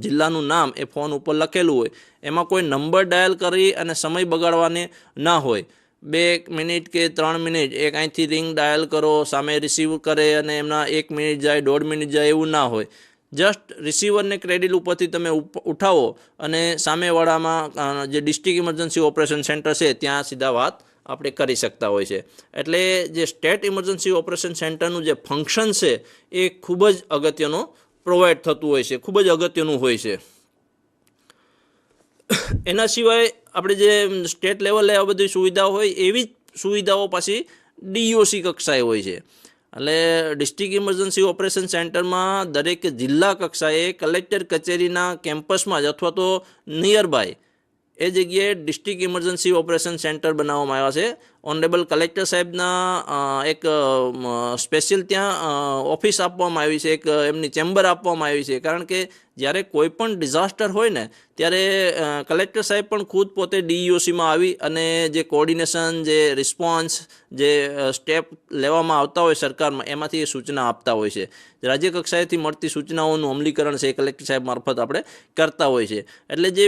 જિલ્લાનું નામ એ ફોન ઉપર લખેલું હોય, એમાં કોઈ નંબર ડાયલ કરી અને સમય બગાડવાને ના હોય. 2 મિનિટ કે 3 મિનિટ એક અહીંથી રિંગ ડાયલ કરો, સામે રિસીવ કરે અને એમના 1 મિનિટ જાય, 1.5 મિનિટ જાય, એવું ના હોય. જસ્ટ રિસીવરને ક્રેડિલ ઉપરથી તમે ઉઠાવો અને સામેવાળામાં જે ડિસ્ટ્રિક્ટ ઇમરજન્સી ઓપરેશન સેન્ટર છે ત્યાં સીધા વાત આપણે કરી શકતા હોય છે. એટલે જે સ્ટેટ ઇમરજન્સી ઓપરેશન સેન્ટરનું જે ફંક્શન છે એ ખૂબ જ અગત્યનું પ્રોવાઈડ થતું હોય છે, ખૂબ જ અગત્યનું હોય છે. એના સિવાય આપણે જે સ્ટેટ લેવલે આ બધી સુવિધાઓ હોય એવી જ સુવિધાઓ પાછી DOC કક્ષાએ હોય છે. એટલે ડિસ્ટ્રિક્ટ ઇમરજન્સી ઓપરેશન સેન્ટરમાં દરેક જિલ્લા કક્ષાએ કલેક્ટર કચેરીના કેમ્પસમાં જ અથવા તો નિયર બાય એ જગ્યાએ ડિસ્ટ્રિક્ટ ઇમરજન્સી ઓપરેશન સેન્ટર બનાવવામાં આવ્યા છે. ઓનરેબલ કલેક્ટર સાહેબના એક સ્પેશિયલ ત્યાં ઓફિસ આપવામાં આવી છે, એક એમની ચેમ્બર આપવામાં આવી છે. કારણ કે જ્યારે કોઈ પણ ડિઝાસ્ટર હોય ને ત્યારે કલેક્ટર સાહેબ પણ ખુદ પોતે DEOCમાં આવી અને જે કોર્ડિનેશન, જે રિસ્પોન્સ, જે સ્ટેપ લેવામાં આવતા હોય સરકારમાં એમાંથી એ સૂચના આપતા હોય છે. રાજ્ય કક્ષાએથી મળતી સૂચનાઓનું અમલીકરણ છે એ કલેક્ટર સાહેબ મારફત આપણે કરતા હોય છે. એટલે જે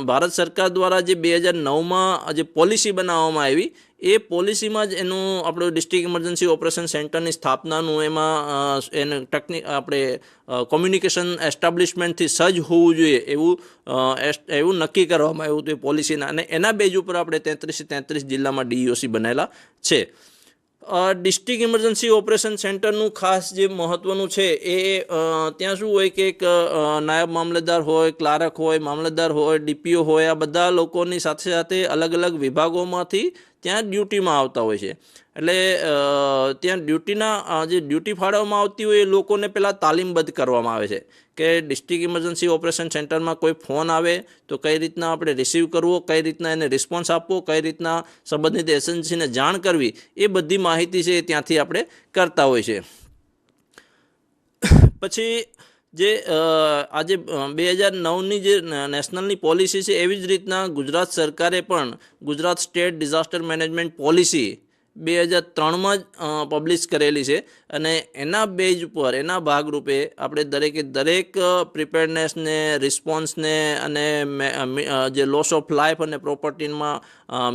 ભારત સરકાર દ્વારા જે 2009માં જે પોલિસી બનાવવામાં આવી એ પોલિસીમાં જ એનું આપણું ડિસ્ટ્રિક્ટ ઇમરજન્સી ઓપરેશન સેન્ટરની સ્થાપનાનું એમાં એને આપણે કોમ્યુનિકેશન એસ્ટાબ્લિશમેન્ટથી સજ્જ હોવું જોઈએ એવું નક્કી કરવામાં આવ્યું હતું એ પોલિસીના, અને એના બેઝ ઉપર આપણે 33 જિલ્લામાં DEOC બનેલા છે. ડિસ્ટ્રિક્ટ ઇમરજન્સી ઓપરેશન સેન્ટરનું ખાસ જે મહત્ત્વનું છે એ ત્યાં શું હોય કે એક નાયબ મામલતદાર હોય, ક્લાર્ક હોય, મામલતદાર હોય, DPO હોય, આ બધા લોકોની સાથે સાથે અલગ અલગ વિભાગોમાંથી ત્યાં ડ્યુટીમાં આવતા હોય છે. એટલે ત્યાં જે ડ્યુટી ફાળવવામાં આવતી હોય એ લોકોને પહેલાં તાલીમબદ્ધ કરવામાં આવે છે કે ડિસ્ટ્રિક્ટ ઇમરજન્સી ઓપરેશન સેન્ટરમાં કોઈ ફોન આવે તો કઈ રીતના આપણે રિસીવ કરવો, કઈ રીતના એને રિસ્પોન્સ આપવો, કઈ રીતના સંબંધિત એજન્સીને જાણ કરવી, એ બધી માહિતી છે એ ત્યાંથી આપણે કરતા હોય છે. પછી જે આજે 2009ની જે નેશનલની પોલિસી છે એવી જ રીતના ગુજરાત સરકારે પણ Gujarat state disaster management policy 2003માં જ પબ્લિશ કરેલી છે, અને એના બેઝ ઉપર એના ભાગરૂપે આપણે દરેક પ્રિપેરનેસને, રિસ્પોન્સને અને જે લોસ ઓફ લાઈફ અને પ્રોપર્ટીમાં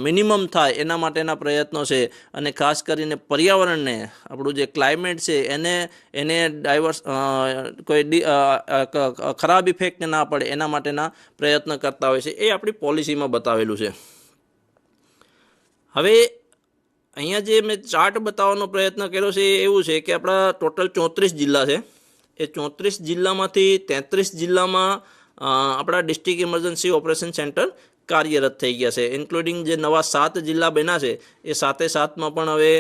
મિનિમમ થાય એના માટેના પ્રયત્નો છે, અને ખાસ કરીને પર્યાવરણને, આપણું જે ક્લાઇમેટ છે એને કોઈ ખરાબ ઇફેક્ટ ના પડે એના માટેના પ્રયત્ન કરતા હોય છે. એ આપણી પોલિસીમાં બતાવેલું છે. હવે અહીંયા જે મેં ચાર્ટ બતાવવાનો પ્રયત્ન કર્યો છે એ એવું છે કે આપણા ટોટલ 34 જિલ્લા છે. એ 34 જિલ્લામાંથી 33 જિલ્લામાં આપણા ડિસ્ટ્રિક્ટ ઇમરજન્સી ઓપરેશન સેન્ટર કાર્યરત થઈ ગયા છે, ઇન્ક્લુડિંગ જે નવા 7 જિલ્લા બન્યા છે એ 7માં પણ હવે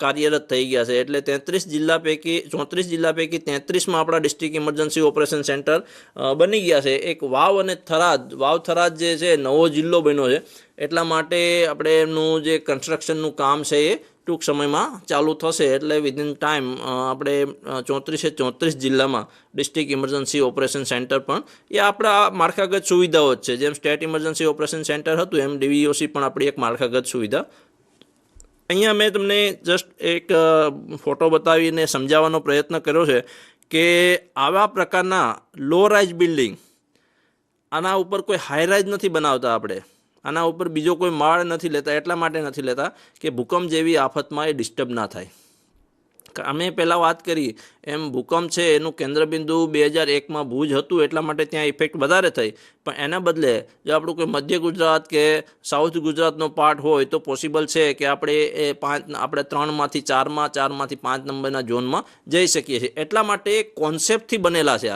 કાર્યરત થઈ ગયા છે. એટલે 34 જિલ્લા પૈકી 33માં આપણા ડિસ્ટ્રિક્ટ ઇમરજન્સી ઓપરેશન સેન્ટર બની ગયા છે. એક વાવ થરાદ જે છે નવો જિલ્લો બન્યો છે, એટલા માટે આપણે એમનું જે કન્સ્ટ્રક્શનનું કામ છે એ ટૂંક સમયમાં ચાલુ થશે. એટલે વિધિન ટાઈમ આપણે 34 જિલ્લામાં ડિસ્ટ્રિક્ટ ઇમરજન્સી ઓપરેશન સેન્ટર પણ એ આપણા માળખાગત સુવિધાઓ જ છે. જેમ સ્ટેટ ઇમરજન્સી ઓપરેશન સેન્ટર હતું એમ DEOC પણ આપણી એક માળખાગત સુવિધા. અહીંયા મેં તમને જસ્ટ એક ફોટો બતાવીને સમજાવવાનો પ્રયત્ન કર્યો છે કે આવા પ્રકારના લો રાઇઝ બિલ્ડિંગ, આના ઉપર કોઈ હાઈ રાઇઝ નથી બનાવતા આપણે, આના ઉપર બીજો કોઈ માળ નથી લેતા. એટલા માટે નથી લેતા કે ભૂકંપ જેવી આફતમાં એ ડિસ્ટર્બ ના થાય. અમે પહેલાં વાત કરી એમ ભૂકંપ છે એનું કેન્દ્રબિંદુ 2001માં ભુજ હતું, એટલા માટે ત્યાં ઇફેક્ટ વધારે થઈ. પણ એના બદલે જો આપણું કોઈ મધ્ય ગુજરાત કે સાઉથ ગુજરાતનો પાર્ટ હોય તો પોસિબલ છે કે આપણે 3માંથી 4માં, 4માંથી 5 નંબરના ઝોનમાં જઈ શકીએ છીએ. એટલા માટે કોન્સેપ્ટથી બનેલા છે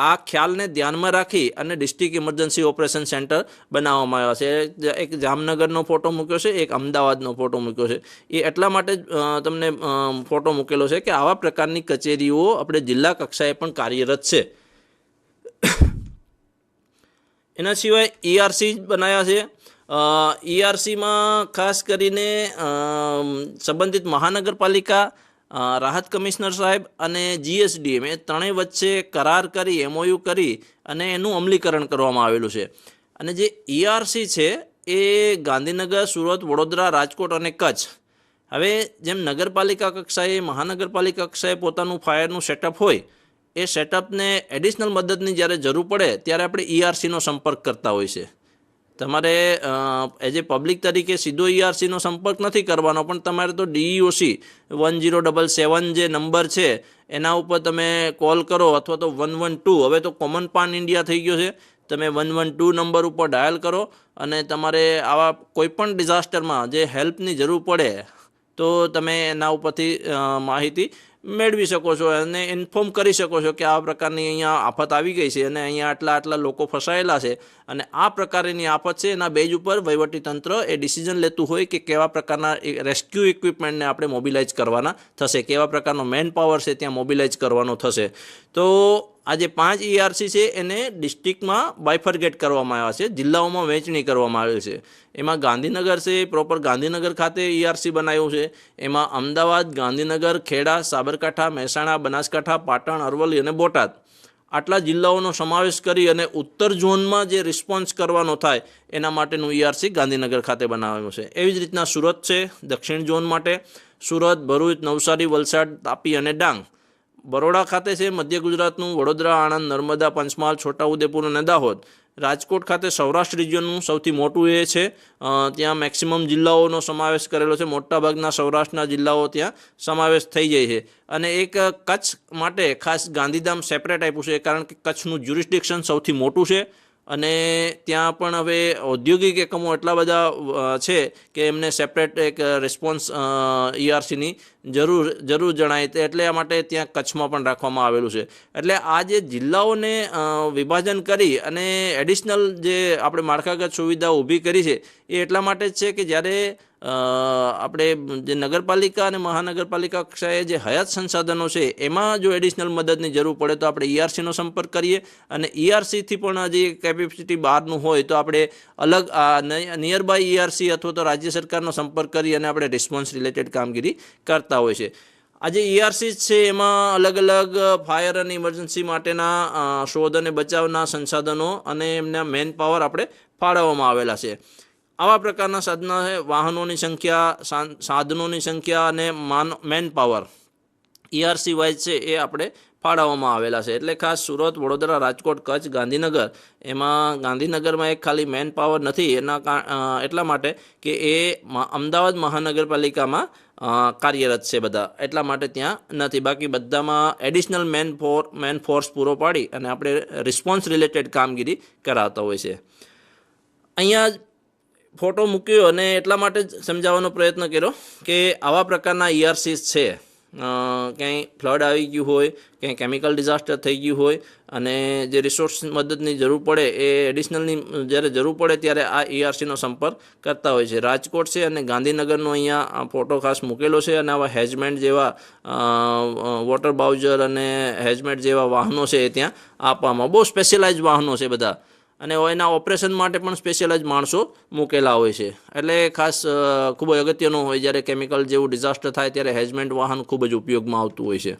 આ ખ્યાલને ધ્યાનમાં રાખી અને ડિસ્ટ્રિક્ટ ઇમરજન્સી ઓપરેશન સેન્ટર બનાવવામાં આવ્યા છે. એક જામનગરનો ફોટો મૂક્યો છે, એક અમદાવાદનો ફોટો મૂક્યો છે. એ એટલા માટે જ તમને ફોટો મૂકેલો છે કે આવા પ્રકારની કચેરીઓ આપણે જિલ્લા કક્ષાએ પણ કાર્યરત છે. એના સિવાય ERC બનાવ્યા છે. ERCમાં ખાસ કરીને સંબંધિત મહાનગરપાલિકા, રાહત કમિશનર સાહેબ અને GSDM એ ત્રણેય વચ્ચે કરાર કરી, MOU કરી અને એનું અમલીકરણ કરવામાં આવેલું છે. અને જે ERC છે એ ગાંધીનગર, સુરત, વડોદરા, રાજકોટ અને કચ્છ. હવે જેમ નગરપાલિકા કક્ષાએ, મહાનગરપાલિકા કક્ષાએ પોતાનું ફાયરનું સેટઅપ હોય, એ સેટઅપને એડિશનલ મદદની જ્યારે જરૂર પડે ત્યારે આપણે ERCનો સંપર્ક કરતા હોય છે. તમારે એઝ એ પબ્લિક તરીકે સીધો ERCનો સંપર્ક નથી કરવાનો, પણ તમારે તો DEOC 1077 જે નંબર છે એના ઉપર તમે કોલ કરો, અથવા તો 112, હવે તો કોમન પાન ઇન્ડિયા થઈ ગયો છે, તમે 112 નંબર ઉપર ડાયલ કરો અને તમારે આવા કોઈપણ ડિઝાસ્ટરમાં જે હેલ્પની જરૂર પડે તો તમે એના ઉપરથી માહિતી મેળવી શકો છો અને ઇન્ફોર્મ કરી શકો છો કે આ પ્રકારની અહીંયા આફત આવી ગઈ છે અને અહીંયા આટલા લોકો ફસાયેલા છે. અને આ પ્રકારની આફત છે એના બેઝ ઉપર વહીવટીતંત્ર એ ડિસિઝન લેતું હોય કે કેવા પ્રકારના રેસ્ક્યુ ઇક્વિપમેન્ટને આપણે મોબિલાઇઝ કરવાના થશે, કેવા પ્રકારનો મેન પાવર છે ત્યાં મોબિલાઇઝ કરવાનો થશે. તો આ જે 5 ERC છે એને ડિસ્ટ્રિક્ટમાં બાયફર્ગેટ કરવામાં આવ્યા છે, જિલ્લાઓમાં વહેંચણી કરવામાં આવેલી છે. એમાં ગાંધીનગર છે, પ્રોપર ગાંધીનગર ખાતે ERC બનાવ્યું છે. એમાં અમદાવાદ, ગાંધીનગર, ખેડા, સાબરકાંઠા, મહેસાણા, બનાસકાંઠા, પાટણ, અરવલ્લી અને બોટાદ આટલા જિલ્લાઓનો સમાવેશ કરી અને ઉત્તર ઝોનમાં જે રિસ્પોન્સ કરવાનો થાય એના માટેનું ERC ગાંધીનગર ખાતે બનાવ્યું છે. એવી જ રીતના સુરત છે દક્ષિણ ઝોન માટે, સુરત, ભરૂચ, નવસારી, વલસાડ, તાપી અને ડાંગ. બરોડા ખાતે છે મધ્ય ગુજરાતનું, વડોદરા, આણંદ, નર્મદા, પંચમહાલ, છોટાઉદેપુર અને દાહોદ. રાજકોટ ખાતે સૌરાષ્ટ્ર રિજિયનનું સૌથી મોટું એ છે. ત્યાં મેક્સિમમ જિલ્લાઓનો સમાવેશ કરેલો છે. મોટાભાગના સૌરાષ્ટ્રના જિલ્લાઓ ત્યાં સમાવેશ થઈ જાય છે. અને એક કચ્છ માટે ખાસ ગાંધીધામ સેપરેટ આપ્યું છે, કારણ કે કચ્છનું જ્યુરિસ્ડિક્શન સૌથી મોટું છે અને ત્યાં પણ હવે ઔદ્યોગિક એકમો એટલા બધા છે કે એમને સેપરેટ એક રિસ્પોન્સ ERCની જરૂર જણાય, એટલે આ માટે ત્યાં કચ્છમાં પણ રાખવામાં આવેલું છે. એટલે આ જે જિલ્લાઓને વિભાજન કરી અને એડિશનલ જે આપણે માળખાગત સુવિધાઓ ઊભી કરી છે એ એટલા માટે જ છે કે જ્યારે આપણે જે નગરપાલિકા અને મહાનગરપાલિકા કક્ષાએ જે હયાત સંસાધનો છે એમાં જો એડિશનલ મદદની જરૂર પડે તો આપણે ERCનો સંપર્ક કરીએ, અને ERCથી પણ જે કેપેસિટી બહારનું હોય તો આપણે અલગ નિયર બાય ERC અથવા તો રાજ્ય સરકારનો સંપર્ક કરી અને આપણે રિસ્પોન્સ રિલેટેડ કામગીરી કરતા હોય છે. આજે ERC છે એમાં અલગ અલગ ફાયર અને ઇમરજન્સી માટેના શોધ અને બચાવના સંસાધનો અને એમના મેન પાવર આપણે ફાળવવામાં આવેલા છે. આવા પ્રકારના સાધનો છે. વાહનોની સંખ્યા, સાધનોની સંખ્યા અને મેન પાવર ERC વાઇઝ છે એ આપણે ફાળવવામાં આવેલા છે. એટલે ખાસ સુરત, વડોદરા, રાજકોટ, કચ્છ, ગાંધીનગર, એમાં ગાંધીનગરમાં એક ખાલી મેન પાવર નથી એટલા માટે કે એ અમદાવાદ મહાનગરપાલિકામાં કાર્યરત છે બધા, એટલા માટે ત્યાં નથી. બાકી બધામાં એડિશનલ મેન ફોર્સ પૂરો પાડી અને આપણે રિસ્પોન્સ રિલેટેડ કામગીરી કરાવતા હોય છે. અહીંયા ફોટો મૂક્યો અને એટલા માટે જ સમજાવવાનો પ્રયત્ન કર્યો કે આવા પ્રકારના ERCs છે. ક્યાંય ફ્લડ આવી ગયું હોય, ક્યાંય કેમિકલ ડિઝાસ્ટર થઈ ગયું હોય અને જે રિસોર્સ મદદની જરૂર પડે એ એડિશનલની જ્યારે જરૂર પડે ત્યારે આ ERCનો સંપર્ક કરતા હોય છે. રાજકોટ છે અને ગાંધીનગરનો અહીંયા ફોટો ખાસ મૂકેલો છે. અને આવા હેજમેન્ટ જેવા વોટર બાઉઝર અને હેજમેન્ટ જેવા વાહનો છે એ ત્યાં આપવામાં, બહુ સ્પેશિયલાઇઝ વાહનો છે બધા, અને એના ઓપરેશન માટે પણ સ્પેશિયલાઇઝ માણસો મૂકેલા હોય છે. એટલે ખાસ ખૂબ જ અગત્યનું હોય, જ્યારે કેમિકલ જેવું ડિઝાસ્ટર થાય ત્યારે હેજમેન્ટ વાહન ખૂબ જ ઉપયોગમાં આવતું હોય છે.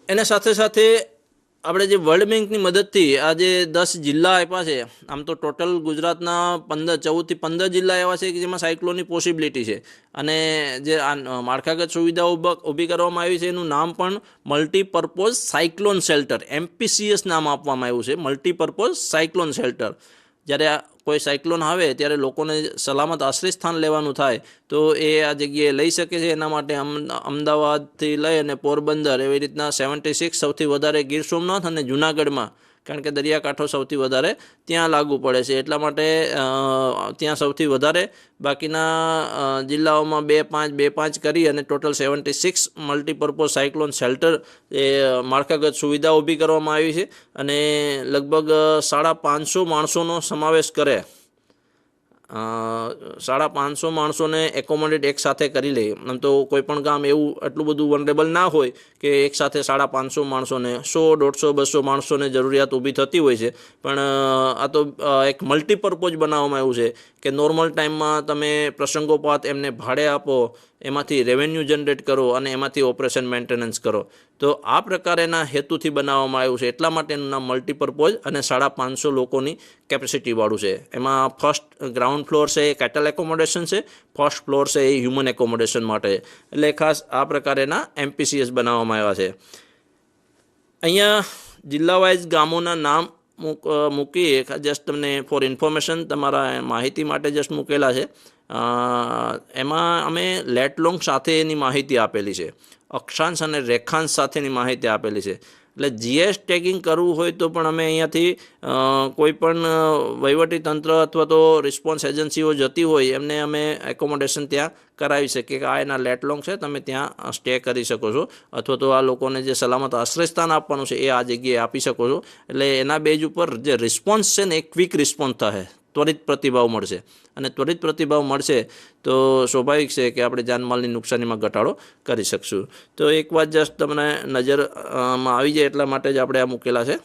એના સાથે સાથે આપણે જે વર્લ્ડ બેંકની મદદથી આ જે 10 જિલ્લા આપ્યા છે, આમ તો ટોટલ ગુજરાતના 14 થી 15 જિલ્લા એવા છે કે જેમાં સાયક્લોનની પોસિબિલિટી છે. અને જે માળખાગત સુવિધાઓ ઊભી કરવામાં આવી છે એનું નામ પણ મલ્ટીપર્પોઝ સાયક્લોન શેલ્ટર, MPCS નામ આપવામાં આવ્યું છે, મલ્ટીપર્પોઝ સાયક્લોન શેલ્ટર. જ્યારે કોઈ સાયક્લોન આવે ત્યારે લોકોને સલામત આશ્રય સ્થાન લેવાનું થાય તો એ આ જગ્યાએ લઈ શકે છે. એના માટે અમદાવાદથી લઈ અને પોરબંદર એવી રીતના 76 સૌથી વધારે, ગીર સોમનાથ અને જૂનાગઢમાં, કારણ કે દરિયાકાંઠો સૌથી વધારે ત્યાં લાગુ પડે છે એટલા માટે ત્યાં સૌથી વધારે, બાકીના જિલ્લાઓમાં 2-5 કરી અને ટોટલ 76 મલ્ટીપર્પઝ સાયક્લોન શેલ્ટર એ માળખાગત સુવિધા ઊભી કરવામાં આવી છે. અને લગભગ 550 માણસોનો સમાવેશ કરે, 550 માણસોને એકોમોડેટ એક સાથે કરી લે. આમ તો કોઈ પણ ગામ એવું એટલું બધું વનરેબલ ના હોય કે એક સાથે 550 માણસોને 100, 150, 200 માણસોને જરૂરિયાત ઊભી થતી હોય છે. પણ આ તો એક મલ્ટીપર્પઝ બનાવવામાં આવ્યું છે કે નોર્મલ ટાઈમમાં તમે પ્રસંગોપાત એમને ભાડે આપો, એમાંથી રેવન્યુ જનરેટ કરો અને એમાંથી ઓપરેશન મેન્ટેનન્સ કરો. તો આ પ્રકારેના હેતુથી બનાવવામાં આવ્યું છે. એટલા માટે એનું નામ મલ્ટીપર્પઝ અને 550 લોકોની કેપેસિટીવાળું છે. એમાં ફર્સ્ટ ગ્રાઉન્ડ ફ્લોર છે એ કેટલ એકોમોડેશન છે, ફર્સ્ટ ફ્લોર છે એ હ્યુમન એકોમોડેશન માટે. એટલે ખાસ આ પ્રકારેના MPCS બનાવવામાં આવ્યા છે. અહીંયા જિલ્લા વાઇઝ ગામોના નામ મૂકી જસ્ટ તમને ફોર ઇન્ફોર્મેશન, તમારા માહિતી માટે જસ્ટ મૂકેલા છે. એમાં અમે લેટલોંગ સાથે એની માહિતી આપેલી છે, અક્ષાંશ અને રેખાંશ સાથેની માહિતી આપેલી છે. એટલે GIS ટેગિંગ કરવું હોય તો પણ અમે અહીંયાથી કોઈ પણ વહીવટી તંત્ર અથવા તો રિસ્પોન્સ એજન્સીઓ જતી હોય એમને અમે એકોમોડેશન ત્યાં કરાવી શકીએ કે આ એના લેટલોંગ છે, તમે ત્યાં સ્ટે કરી શકો છો, અથવા તો આ લોકોને જે સલામત આશ્રયસ્થાન આપવાનું છે એ આ જગ્યાએ આપી શકો છો. એટલે એના બેઝ ઉપર જે રિસ્પોન્સ છે ને એ ક્વિક રિસ્પોન્સ થશે, ત્વરિત પ્રતિભાવ મળશે. અને ત્વરિત પ્રતિભાવ મળશે તો સ્વાભાવિક છે કે આપણે જાનમાલની નુકસાનીમાં ઘટાડો કરી શકશું. તો એક વાત જસ્ટ તમને નજરમાં આવી જાય એટલા માટે જ આપણે આ મૂકેલા છે.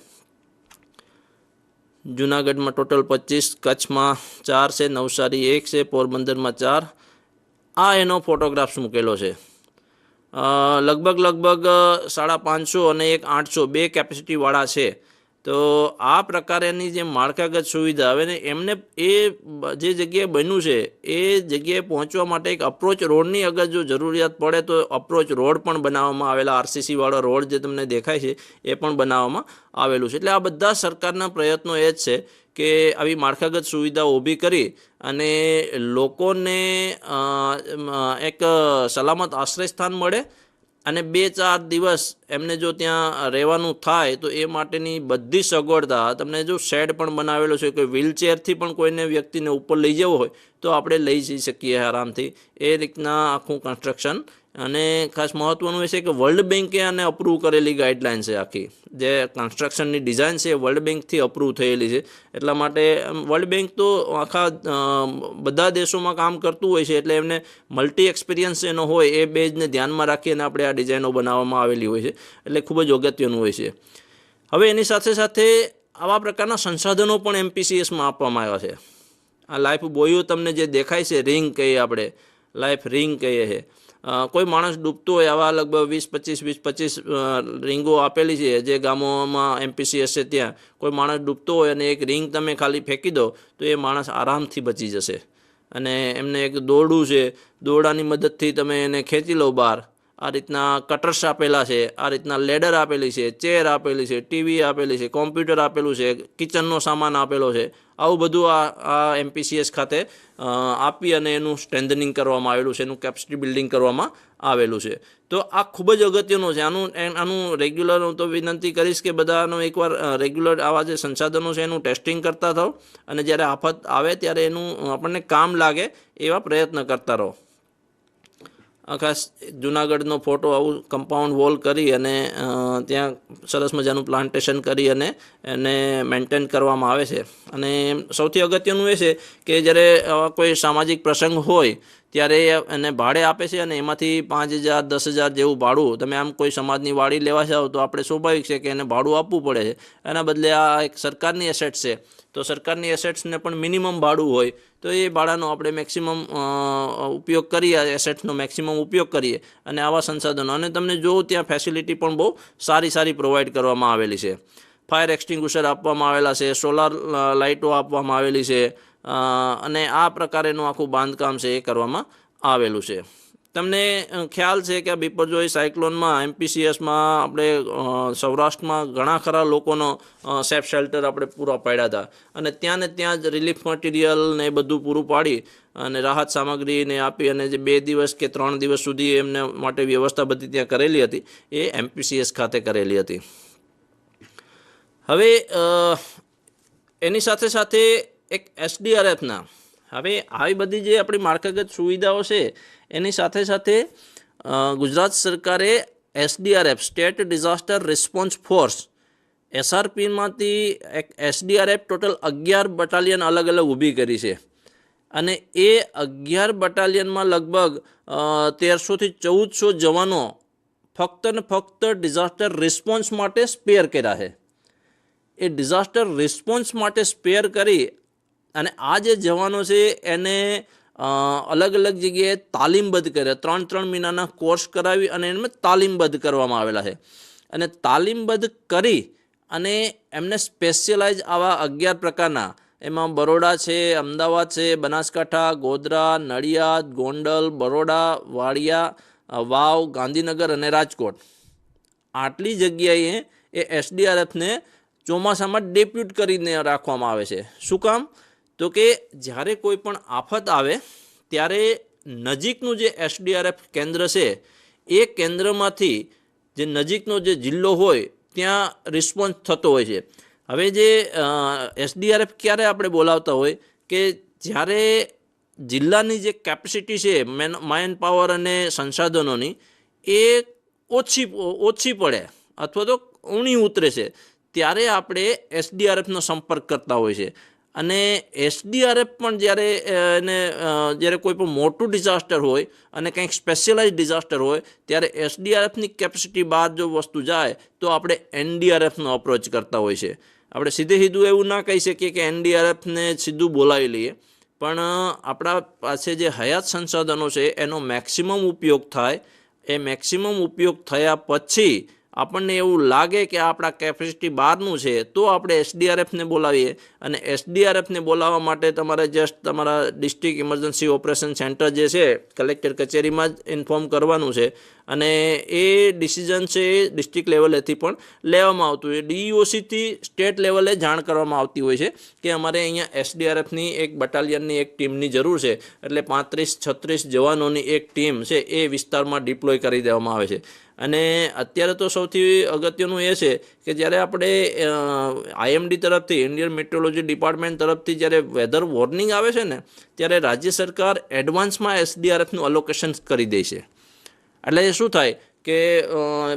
જૂનાગઢમાં ટોટલ 25, કચ્છમાં 4 છે, નવસારી 1 છે, પોરબંદરમાં 4. આ એનો ફોટોગ્રાફ્સ મૂકેલો છે. લગભગ 550 અને એક 800 બે કેપેસિટીવાળા છે. તો આ પ્રકારની જે માળખાગત સુવિધા હવે ને એમને એ જે જગ્યાએ બન્યું છે એ જગ્યાએ પહોંચવા માટે એક અપ્રોચ રોડની અગર જો જરૂરિયાત પડે તો અપ્રોચ રોડ પણ બનાવવામાં આવેલા, આરસીસી વાળો રોડ જે તમને દેખાય છે એ પણ બનાવવામાં આવેલું છે. એટલે આ બધા સરકારના પ્રયત્નો એ જ છે કે આવી માળખાગત સુવિધાઓ ઊભી કરી અને લોકોને એક સલામત આશ્રય સ્થાન મળે અને 2-4 દિવસ એમને જો ત્યાં રહેવાનું થાય તો એ માટેની બધી સગવડતા, તમને જો શેડ પણ બનાવેલો છે કે વ્હીલચેરથી પણ કોઈને વ્યક્તિને ઉપર લઈ જવો હોય તો આપણે લઈ જઈ શકીએ આરામથી, એ રીતના આખું કન્સ્ટ્રક્શન. અને ખાસ મહત્ત્વનું એ છે કે વર્લ્ડ બેન્કે આને અપ્રૂવ કરેલી ગાઈડલાઇન છે. આખી જે કન્સ્ટ્રક્શનની ડિઝાઇન છે એ વર્લ્ડ બેન્કથી અપ્રૂવ થયેલી છે. એટલા માટે વર્લ્ડ બેન્ક તો આખા બધા દેશોમાં કામ કરતું હોય છે, એટલે એમને મલ્ટી એક્સપિરિયન્સ એનો હોય એ બેઝને ધ્યાનમાં રાખીને આપણે આ ડિઝાઇનો બનાવવામાં આવેલી હોય છે, એટલે ખૂબ જ અગત્યનું હોય છે. હવે એની સાથે સાથે આવા પ્રકારના સંસાધનો પણ એમપીસીએસમાં આપવામાં આવ્યા છે. આ લાઈફ બોયો તમને જે દેખાય છે, રિંગ કહીએ આપણે, લાઈફ રિંગ કહીએ છે. કોઈ માણસ ડૂબતો હોય આવા લગભગ 20-25 રિંગો આપેલી છે જે ગામોમાં એમપીસીએસ છે ત્યાં. કોઈ માણસ ડૂબતો હોય અને એક રિંગ તમે ખાલી ફેંકી દો તો એ માણસ આરામથી બચી જશે. અને એમને એક દોરડું છે, દોરડાની મદદથી તમે એને ખેંચી લો બહાર. આ રીતના કટર્સ આપેલા છે, આ રીતના લેડર આપેલી છે, ચેર આપેલી છે, ટીવી આપેલી છે, કોમ્પ્યુટર આપેલું છે, કિચનનો સામાન આપેલો છે. આવું બધું આ એમપીસીએસ ખાતે આપી અને એનું સ્ટ્રેન્થનિંગ કરવામાં આવેલું છે, એનું કેપેસિટી બિલ્ડિંગ કરવામાં આવેલું છે. તો આ ખૂબ જ અગત્યનું છે. આનું રેગ્યુલર હું તો વિનંતી કરીશ કે બધાનો એકવાર રેગ્યુલર આવા જે સંસાધનો છે એનું ટેસ્ટિંગ કરતા થાઓ અને જ્યારે આફત આવે ત્યારે એનું આપણને કામ લાગે એવા પ્રયત્ન કરતા રહો. ખાસ જુનાગઢનો ફોટો આવું કમ્પાઉન્ડ વોલ કરી અને ત્યાં સરસ મજાનું પ્લાન્ટેશન કરી અને એને મેન્ટેન કરવામાં આવે છે. અને સૌથી અગત્યનું એ છે કે જ્યારે કોઈ સામાજિક પ્રસંગ હોય ત્યારે એને ભાડે આપે છે અને એમાંથી 5,000-10,000 જેવું ભાડું, તમે આમ કોઈ સમાજની વાડી લેવા જાઓ તો આપણે સ્વાભાવિક છે કે એને ભાડું આપવું પડે છે. એના બદલે આ એક સરકારની એસેટ છે, તો સરકારની એસેટ્સને પણ મિનિમમ ભાડું હોય તો એ ભાડાનો આપણે મેક્સિમમ ઉપયોગ કરીએ, એસેટ્સનો મેક્સિમમ ઉપયોગ કરીએ અને આવા સંસાધનો. અને તમને જોઉં ત્યાં ફેસિલિટી પણ બહુ સારી પ્રોવાઈડ કરવામાં આવેલી છે. ફાયર એક્સટિંગ્વિશર આપવામાં આવેલા છે, સોલાર લાઇટો આપવામાં આવેલી છે અને આ પ્રકારેનું આખું બાંધકામ છે એ કરવામાં આવેલું છે. તમને ખ્યાલ છે કે આ બિપરજોય સાયક્લોનમાં એમપીસીએસમાં આપણે સૌરાષ્ટ્રમાં ઘણા ખરા લોકોનો સેફ શેલ્ટર આપણે પૂરા પાડ્યા હતા અને ત્યાં ને ત્યાં જ રિલીફ મટીરિયલ ને એ બધું પૂરું પાડી અને રાહત સામગ્રીને આપી અને જે 2 દિવસ કે 3 દિવસ સુધી એમને માટે વ્યવસ્થા બધી ત્યાં કરેલી હતી એ એમપીસીએસ ખાતે કરેલી હતી. હવે એની સાથે સાથે એક એસડીઆરએફના, હવે આવી બધી જે આપણી માળખાગત સુવિધાઓ છે એની સાથે સાથે ગુજરાત સરકારે SDRF state disaster response force એસઆરપીમાંથી એક એસડીઆરએફ ટોટલ 11 બટાલિયન અલગ ઊભી કરી છે. અને એ 11 બટાલિયનમાં લગભગ 1300 થી 1400 જવાનો ફક્ત ને ફક્ત ડિઝાસ્ટર રિસ્પોન્સ માટે સ્પેર કર્યા છે. એ ડિઝાસ્ટર રિસ્પોન્સ માટે સ્પેર કરી અને આ જે જવાનો છે એને અલગ જગ્યાએ તાલીમબદ્ધ કર્યા. 3 મહિનાના કોર્સ કરાવી અને એમને તાલીમબદ્ધ કરવામાં આવેલા છે. અને તાલીમબદ્ધ કરી અને એમને સ્પેશિયલાઇઝ આવા 11 પ્રકારના, એમાં બરોડા છે, અમદાવાદ છે, બનાસકાંઠા, ગોધરા, નડિયાદ, ગોંડલ, બરોડા, વાડિયા, વાવ, ગાંધીનગર અને રાજકોટ, આટલી જગ્યાએ એ એસડીઆરએફને ચોમાસામાં ડેપ્યુટ કરીને રાખવામાં આવે છે. શું કામ? તો કે જ્યારે કોઈ પણ આફત આવે ત્યારે નજીકનું જે એસડીઆરએફ કેન્દ્ર છે એ કેન્દ્રમાંથી જે નજીકનો જે જિલ્લો હોય ત્યાં રિસ્પોન્સ થતો હોય છે. હવે જે એસડીઆરએફ ક્યારે આપણે બોલાવતા હોય કે જ્યારે જિલ્લાની જે કેપેસિટી છે મેન પાવર અને સંસાધનોની એ ઓછી પડે અથવા તો ઊણી ઉતરે છે, ત્યારે આપણે એસડીઆરએફનો સંપર્ક કરતા હોય છે. અને એસડીઆરએફ પણ જ્યારે કોઈ પણ મોટું ડિઝાસ્ટર હોય અને કંઈક સ્પેશિયલાઇઝ ડિઝાસ્ટર હોય ત્યારે એસડીઆરએફની કેપેસિટી બહાર જો વસ્તુ જાય તો આપણે એનડીઆરએફનો અપ્રોચ કરતા હોય છે. આપણે સીધું એવું ના કહી શકીએ કે એનડીઆરએફને સીધું બોલાવી લઈએ, પણ આપણા પાસે જે હયાત સંસાધનો છે એનો મેક્સિમમ ઉપયોગ થાય. એ મેક્સિમમ ઉપયોગ થયા પછી આપણને એવું લાગે કે આપણા કેપેસિટી બહારનું છે તો આપણે એસડીઆરએફને બોલાવીએ, અને એસડીઆરએફને બોલાવવા માટે તમારે જસ્ટ તમારા ડિસ્ટ્રિક્ટ ઇમરજન્સી ઓપરેશન સેન્ટર જે છે કલેક્ટર કચેરીમાં જ ઇન્ફોર્મ કરવાનું છે, અને એ ડિસિઝન છે એ ડિસ્ટ્રિક્ટ લેવલેથી પણ લેવામાં આવતું હોય. ડીઈઓસીથી સ્ટેટ લેવલે જાણ કરવામાં આવતી હોય છે કે અમારે અહીંયા એસડીઆરએફની એક બટાલિયનની એક ટીમની જરૂર છે, એટલે 35-36 જવાનોની એક ટીમ છે એ વિસ્તારમાં ડિપ્લોય કરી દેવામાં આવે છે. અને અત્યારે તો સૌથી અગત્યનું એ છે કે જ્યારે આપણે આઈએમડી તરફથી, ઇન્ડિયન મેટ્રોલોજી ડિપાર્ટમેન્ટ તરફથી જ્યારે વેધર વોર્નિંગ આવે છે ને, ત્યારે રાજ્ય સરકાર એડવાન્સમાં એસડીઆરએફનું અલોકેશન કરી દે છે. એટલે એ શું થાય કે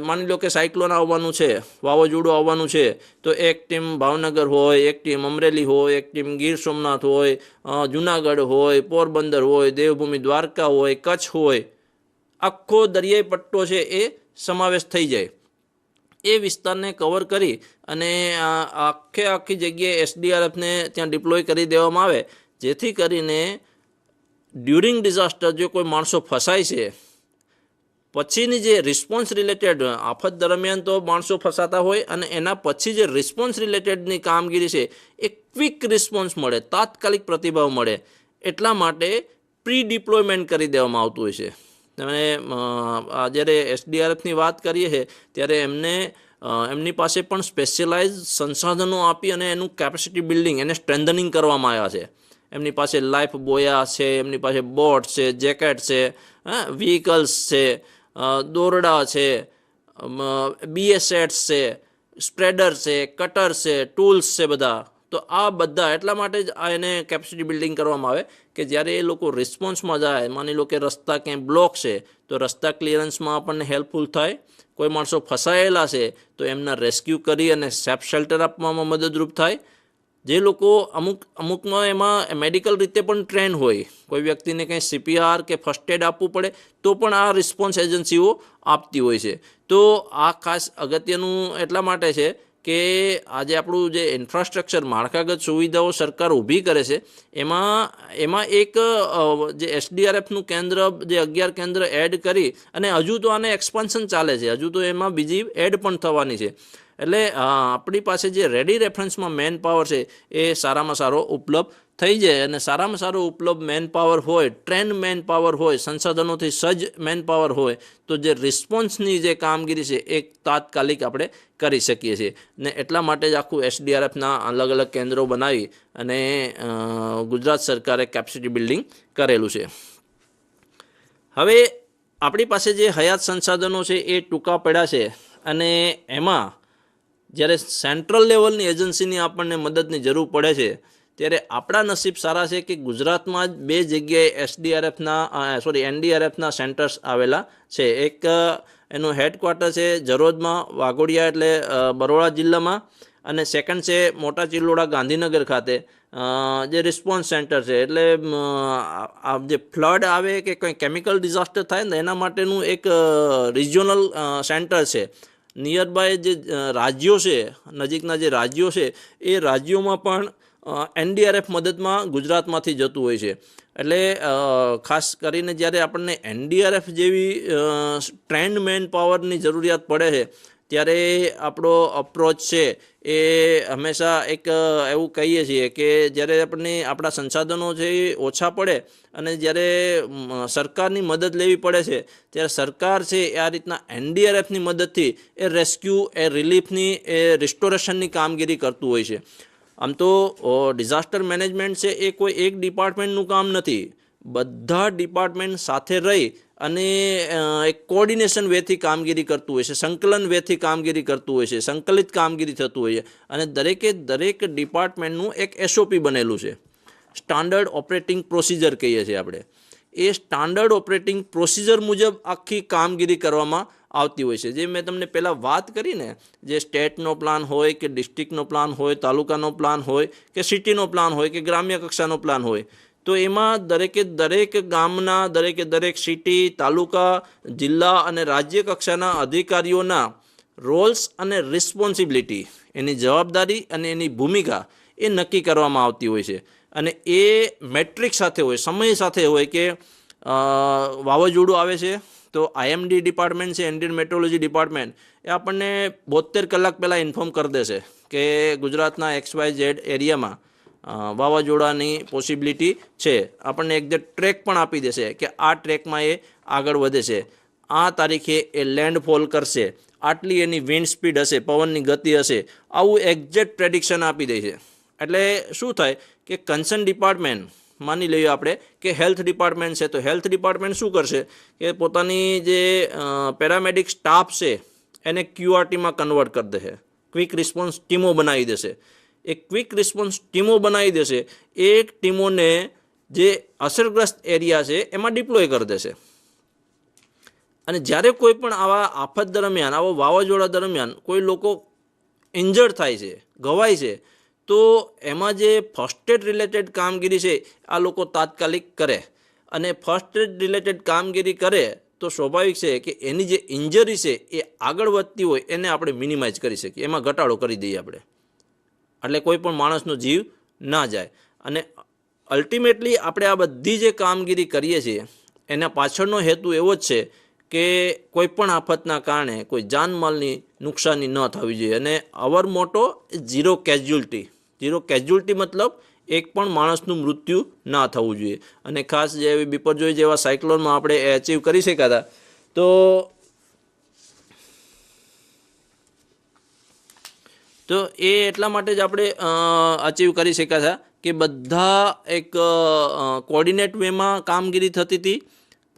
માની લો કે સાયક્લોન આવવાનું છે, વાવાઝોડું આવવાનું છે, તો એક ટીમ ભાવનગર હોય, એક ટીમ અમરેલી હોય, એક ટીમ ગીર સોમનાથ હોય, જુનાગઢ હોય, પોરબંદર હોય, દેવભૂમિ દ્વારકા હોય, કચ્છ હોય, આખો દરિયાઈ પટ્ટો છે એ સમાવેશ થઈ જાય. એ વિસ્તારને કવર કરી અને આખી જગ્યાએ એસડીઆરએફને ત્યાં ડિપ્લોય કરી દેવામાં આવે, જેથી કરીને ડ્યુરિંગ ડિઝાસ્ટર જો કોઈ માણસો ફસાય છે, પછીની જે રિસ્પોન્સ રિલેટેડ આફત દરમિયાન તો માણસો ફસાતા હોય, અને એના પછી જે રિસ્પોન્સ રિલેટેડની કામગીરી છે એ ક્વિક રિસ્પોન્સ મળે, તાત્કાલિક પ્રતિભાવ મળે, એટલા માટે પ્રી ડિપ્લોયમેન્ટ કરી દેવામાં આવતું હોય છે. અને જ્યારે એસડીઆરએફની વાત કરીએ છીએ ત્યારે એમની પાસે પણ સ્પેશિયલાઇઝ સંસાધનો આપી અને એનું કેપેસિટી બિલ્ડિંગ, એને સ્ટ્રેન્થનિંગ કરવામાં આવ્યા છે. એમની પાસે લાઈફ બોયા છે, એમની પાસે બોટ છે, જેકેટ છે, વ્હીકલ્સ છે, દોરડા છે, બીએસેટ્સ છે, સ્પ્રેડર છે, કટર છે, ટૂલ્સ છે બધા. તો આ બધા એટલા માટે જ એને કેપેસિટી બિલ્ડિંગ કરવામાં આવે કે જ્યારે એ લોકો રિસ્પોન્સમાં જાય, માની લો કે રસ્તા ક્યાંય બ્લોક છે તો રસ્તા ક્લિયરન્સમાં આપણને હેલ્પફુલ થાય, કોઈ માણસો ફસાયેલા છે તો એમના રેસ્ક્યુ કરી અને સેફ શેલ્ટર આપવામાં મદદરૂપ થાય. જે લોકો અમુકમાં એમાં મેડિકલ રીતે પણ ટ્રેન હોય, કોઈ વ્યક્તિને કંઈ સીપીઆર કે ફર્સ્ટ એડ આપવું પડે તો પણ આ રિસ્પોન્સ એજન્સીઓ આપતી હોય છે. તો આ ખાસ અગત્યનું એટલા માટે છે કે આજે આપણું જે ઇન્ફ્રાસ્ટ્રક્ચર, માળખાગત સુવિધાઓ સરકાર ઊભી કરે છે, એમાં એક જે એસડીઆરએફનું કેન્દ્ર, જે 11 કેન્દ્ર એડ કરી, અને હજુ તો આને એક્સપાન્શન ચાલે છે, હજુ તો એમાં બીજી એડ પણ થવાની છે. એટલે આપણી પાસે જે રેડી રેફરન્સમાં મેન પાવર છે એ સારામાં સારો ઉપલબ્ધ થઈ જાય, અને સારામાં સારો ઉપલબ્ધ મેન પાવર હોય, ટ્રેન્ડ મેન પાવર હોય, સંસાધનોથી સજ્જ મેન પાવર હોય, તો જે રિસ્પોન્સની જે કામગીરી છે એ તાત્કાલિક આપણે કરી શકીએ છીએ. ને એટલા માટે જ આખું એસડીઆરએફના અલગ અલગ કેન્દ્રો બનાવી અને ગુજરાત સરકારે કેપેસિટી બિલ્ડિંગ કરેલું છે. હવે આપણી પાસે જે હયાત સંસાધનો છે એ ટૂંકા પડ્યા છે, અને એમાં જ્યારે સેન્ટ્રલ લેવલની એજન્સીની આપણને મદદની જરૂર પડે છે, ત્યારે આપણા નસીબ સારા છે કે ગુજરાતમાં જ 2 જગ્યાએ એનડીઆરએફના સેન્ટર્સ આવેલા છે. એક એનું હેડક્વાર્ટર છે જરોદમાં, વાઘોડિયા એટલે બરોડા જિલ્લામાં, અને સેકન્ડ છે મોટા ચિલોડા ગાંધીનગર ખાતે, જે રિસ્પોન્સ સેન્ટર છે. એટલે જે ફ્લડ આવે કે કંઈ કેમિકલ ડિઝાસ્ટર થાય ને એના માટેનું એક રિજિયોનલ સેન્ટર છે. નિયરબાય જે રાજ્યો છે, નજીકના જે રાજ્યો છે, એ રાજ્યોમાં પણ એનડીઆરએફ મદદમાં ગુજરાતમાંથી જતું હોય છે. એટલે ખાસ કરીને જ્યારે આપણને એનડીઆરએફ જેવી ટ્રેન્ડ મેન પાવરની જરૂરિયાત પડે છે, ત્યારે આપણો અપ્રોચ છે એ હંમેશા એક એવું કહીએ છીએ કે જ્યારે આપણા સંસાધનો છે એ ઓછા પડે અને જ્યારે સરકારની મદદ લેવી પડે છે, ત્યારે સરકાર છે એ આ રીતના એનડીઆરએફની મદદથી એ રેસ્ક્યુ, એ રિલીફની, એ રિસ્ટોરેશનની કામગીરી કરતું હોય છે. આમ તો ડિઝાસ્ટર મેનેજમેન્ટ છે એ કોઈ એક ડિપાર્ટમેન્ટનું કામ નથી, બધા ડિપાર્ટમેન્ટ સાથે રહી અને એક કોઓર્ડિનેશન વેથી કામગીરી કરતું હોય છે, સંકલન વેથી કામગીરી કરતું હોય છે, સંકલિત કામગીરી થતું હોય છે. અને દરેક ડિપાર્ટમેન્ટનું એક એસઓપી બનેલું છે, સ્ટાન્ડર્ડ ઓપરેટિંગ પ્રોસિજર કહીએ છીએ આપણે. એ સ્ટાન્ડર્ડ ઓપરેટિંગ પ્રોસિજર મુજબ આખી કામગીરી કરવામાં આવતી હોય છે. જે મેં તમને પહેલાં વાત કરી ને, જે સ્ટેટનો પ્લાન હોય કે ડિસ્ટ્રિક્ટનો પ્લાન હોય, તાલુકાનો પ્લાન હોય કે સિટીનો પ્લાન હોય કે ગ્રામ્ય કક્ષાનો પ્લાન હોય, તો એમાં દરેક ગામના, દરેક સિટી, તાલુકા, જિલ્લા અને રાજ્ય કક્ષાના અધિકારીઓના રોલ્સ અને રિસ્પોન્સિબિલિટી, એની જવાબદારી અને એની ભૂમિકા એ નક્કી કરવામાં આવતી હોય છે. અને એ મેટ્રિક સાથે હોય, સમય સાથે હોય કે વાવાઝોડું આવે છે તો IMD ડિપાર્ટમેન્ટ છે, ઇન્ડિયન મેટ્રોલોજી ડિપાર્ટમેન્ટ, એ આપણને 72 કલાક પહેલાં ઇન્ફોર્મ કરી દેશે કે ગુજરાતના XYZ એરિયામાં વાવાઝોડાની પોસિબિલિટી છે. આપણને એક્ઝેક્ટ ટ્રેક પણ આપી દેશે કે આ ટ્રેકમાં એ આગળ વધે છે, આ તારીખે એ લેન્ડફોલ કરશે, આટલી એની વિન્ડ સ્પીડ હશે, પવનની ગતિ હશે, આવું એક્ઝેક્ટ પ્રેડિક્શન આપી દે છે. એટલે શું થાય કે કન્સર્ન ડિપાર્ટમેન્ટ, માની લઈએ આપણે કે હેલ્થ ડિપાર્ટમેન્ટ છે, તો હેલ્થ ડિપાર્ટમેન્ટ શું કરશે કે પોતાની જે પેરામેડિક સ્ટાફ છે એને QRTમાં કન્વર્ટ કરી દેશે, ક્વિક રિસ્પોન્સ ટીમો બનાવી દેશે. એ ક્વિક રિસ્પોન્સ ટીમો બનાવી દેશે, એ ટીમોને જે અસરગ્રસ્ત એરિયા છે એમાં ડિપ્લોય કરી દેશે. અને જ્યારે કોઈ પણ આવા આફત દરમિયાન, આવા વાવાઝોડા દરમિયાન કોઈ લોકો ઇન્જર્ડ થાય છે, ઘવાય છે, તો એમાં જે ફર્સ્ટ એડ રિલેટેડ કામગીરી છે આ લોકો તાત્કાલિક કરે. અને ફર્સ્ટ એડ રિલેટેડ કામગીરી કરે તો સ્વાભાવિક છે કે એની જે ઇન્જરી છે એ આગળ વધતી હોય એને આપણે મિનિમાઇઝ કરી શકીએ, એમાં ઘટાડો કરી દઈએ આપણે, એટલે કોઈ પણ માણસનો જીવ ના જાય. અને અલ્ટિમેટલી આપણે આ બધી જે કામગીરી કરીએ છીએ એના પાછળનો હેતુ એવો જ છે કે કોઈ પણ આફતના કારણે કોઈ જાનમાલની નુકસાની ન થવી જોઈએ. અને અવર મોટો ઝીરો કેઝ્યુઅલ્ટી મતલબ એક પણ માણસનું મૃત્યુ ના થવું જોઈએ. અને ખાસ જે બિપરજોય જેવા સાયક્લોનમાં આપણે અચીવ કરી શક્યા હતા, તો એ એટલા માટે જ આપણે અચીવ કરી શક્યા હતા કે બધા એક કોર્ડિનેટ વેમાં કામગીરી થતી હતી,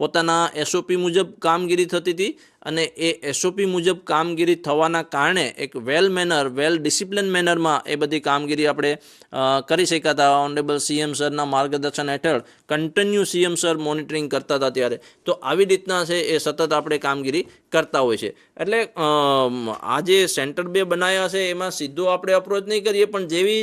પોતાના SOP મુજબ કામગીરી થતી હતી. અને એ SOP મુજબ કામગીરી થવાના કારણે એક વેલ ડિસિપ્લિન મેનરમાં એ બધી કામગીરી આપણે કરી શક્યા હતા. ઓનરેબલ CM સરના માર્ગદર્શન હેઠળ કન્ટિન્યુ CM સર મોનિટરિંગ કરતા હતા ત્યારે. તો આવી રીતના છે એ સતત આપણે કામગીરી કરતા હોય છે. એટલે આ જે સેન્ટર 2 બનાવ્યા છે એમાં સીધો આપણે અપ્રોચ નહીં કરીએ, પણ જેવી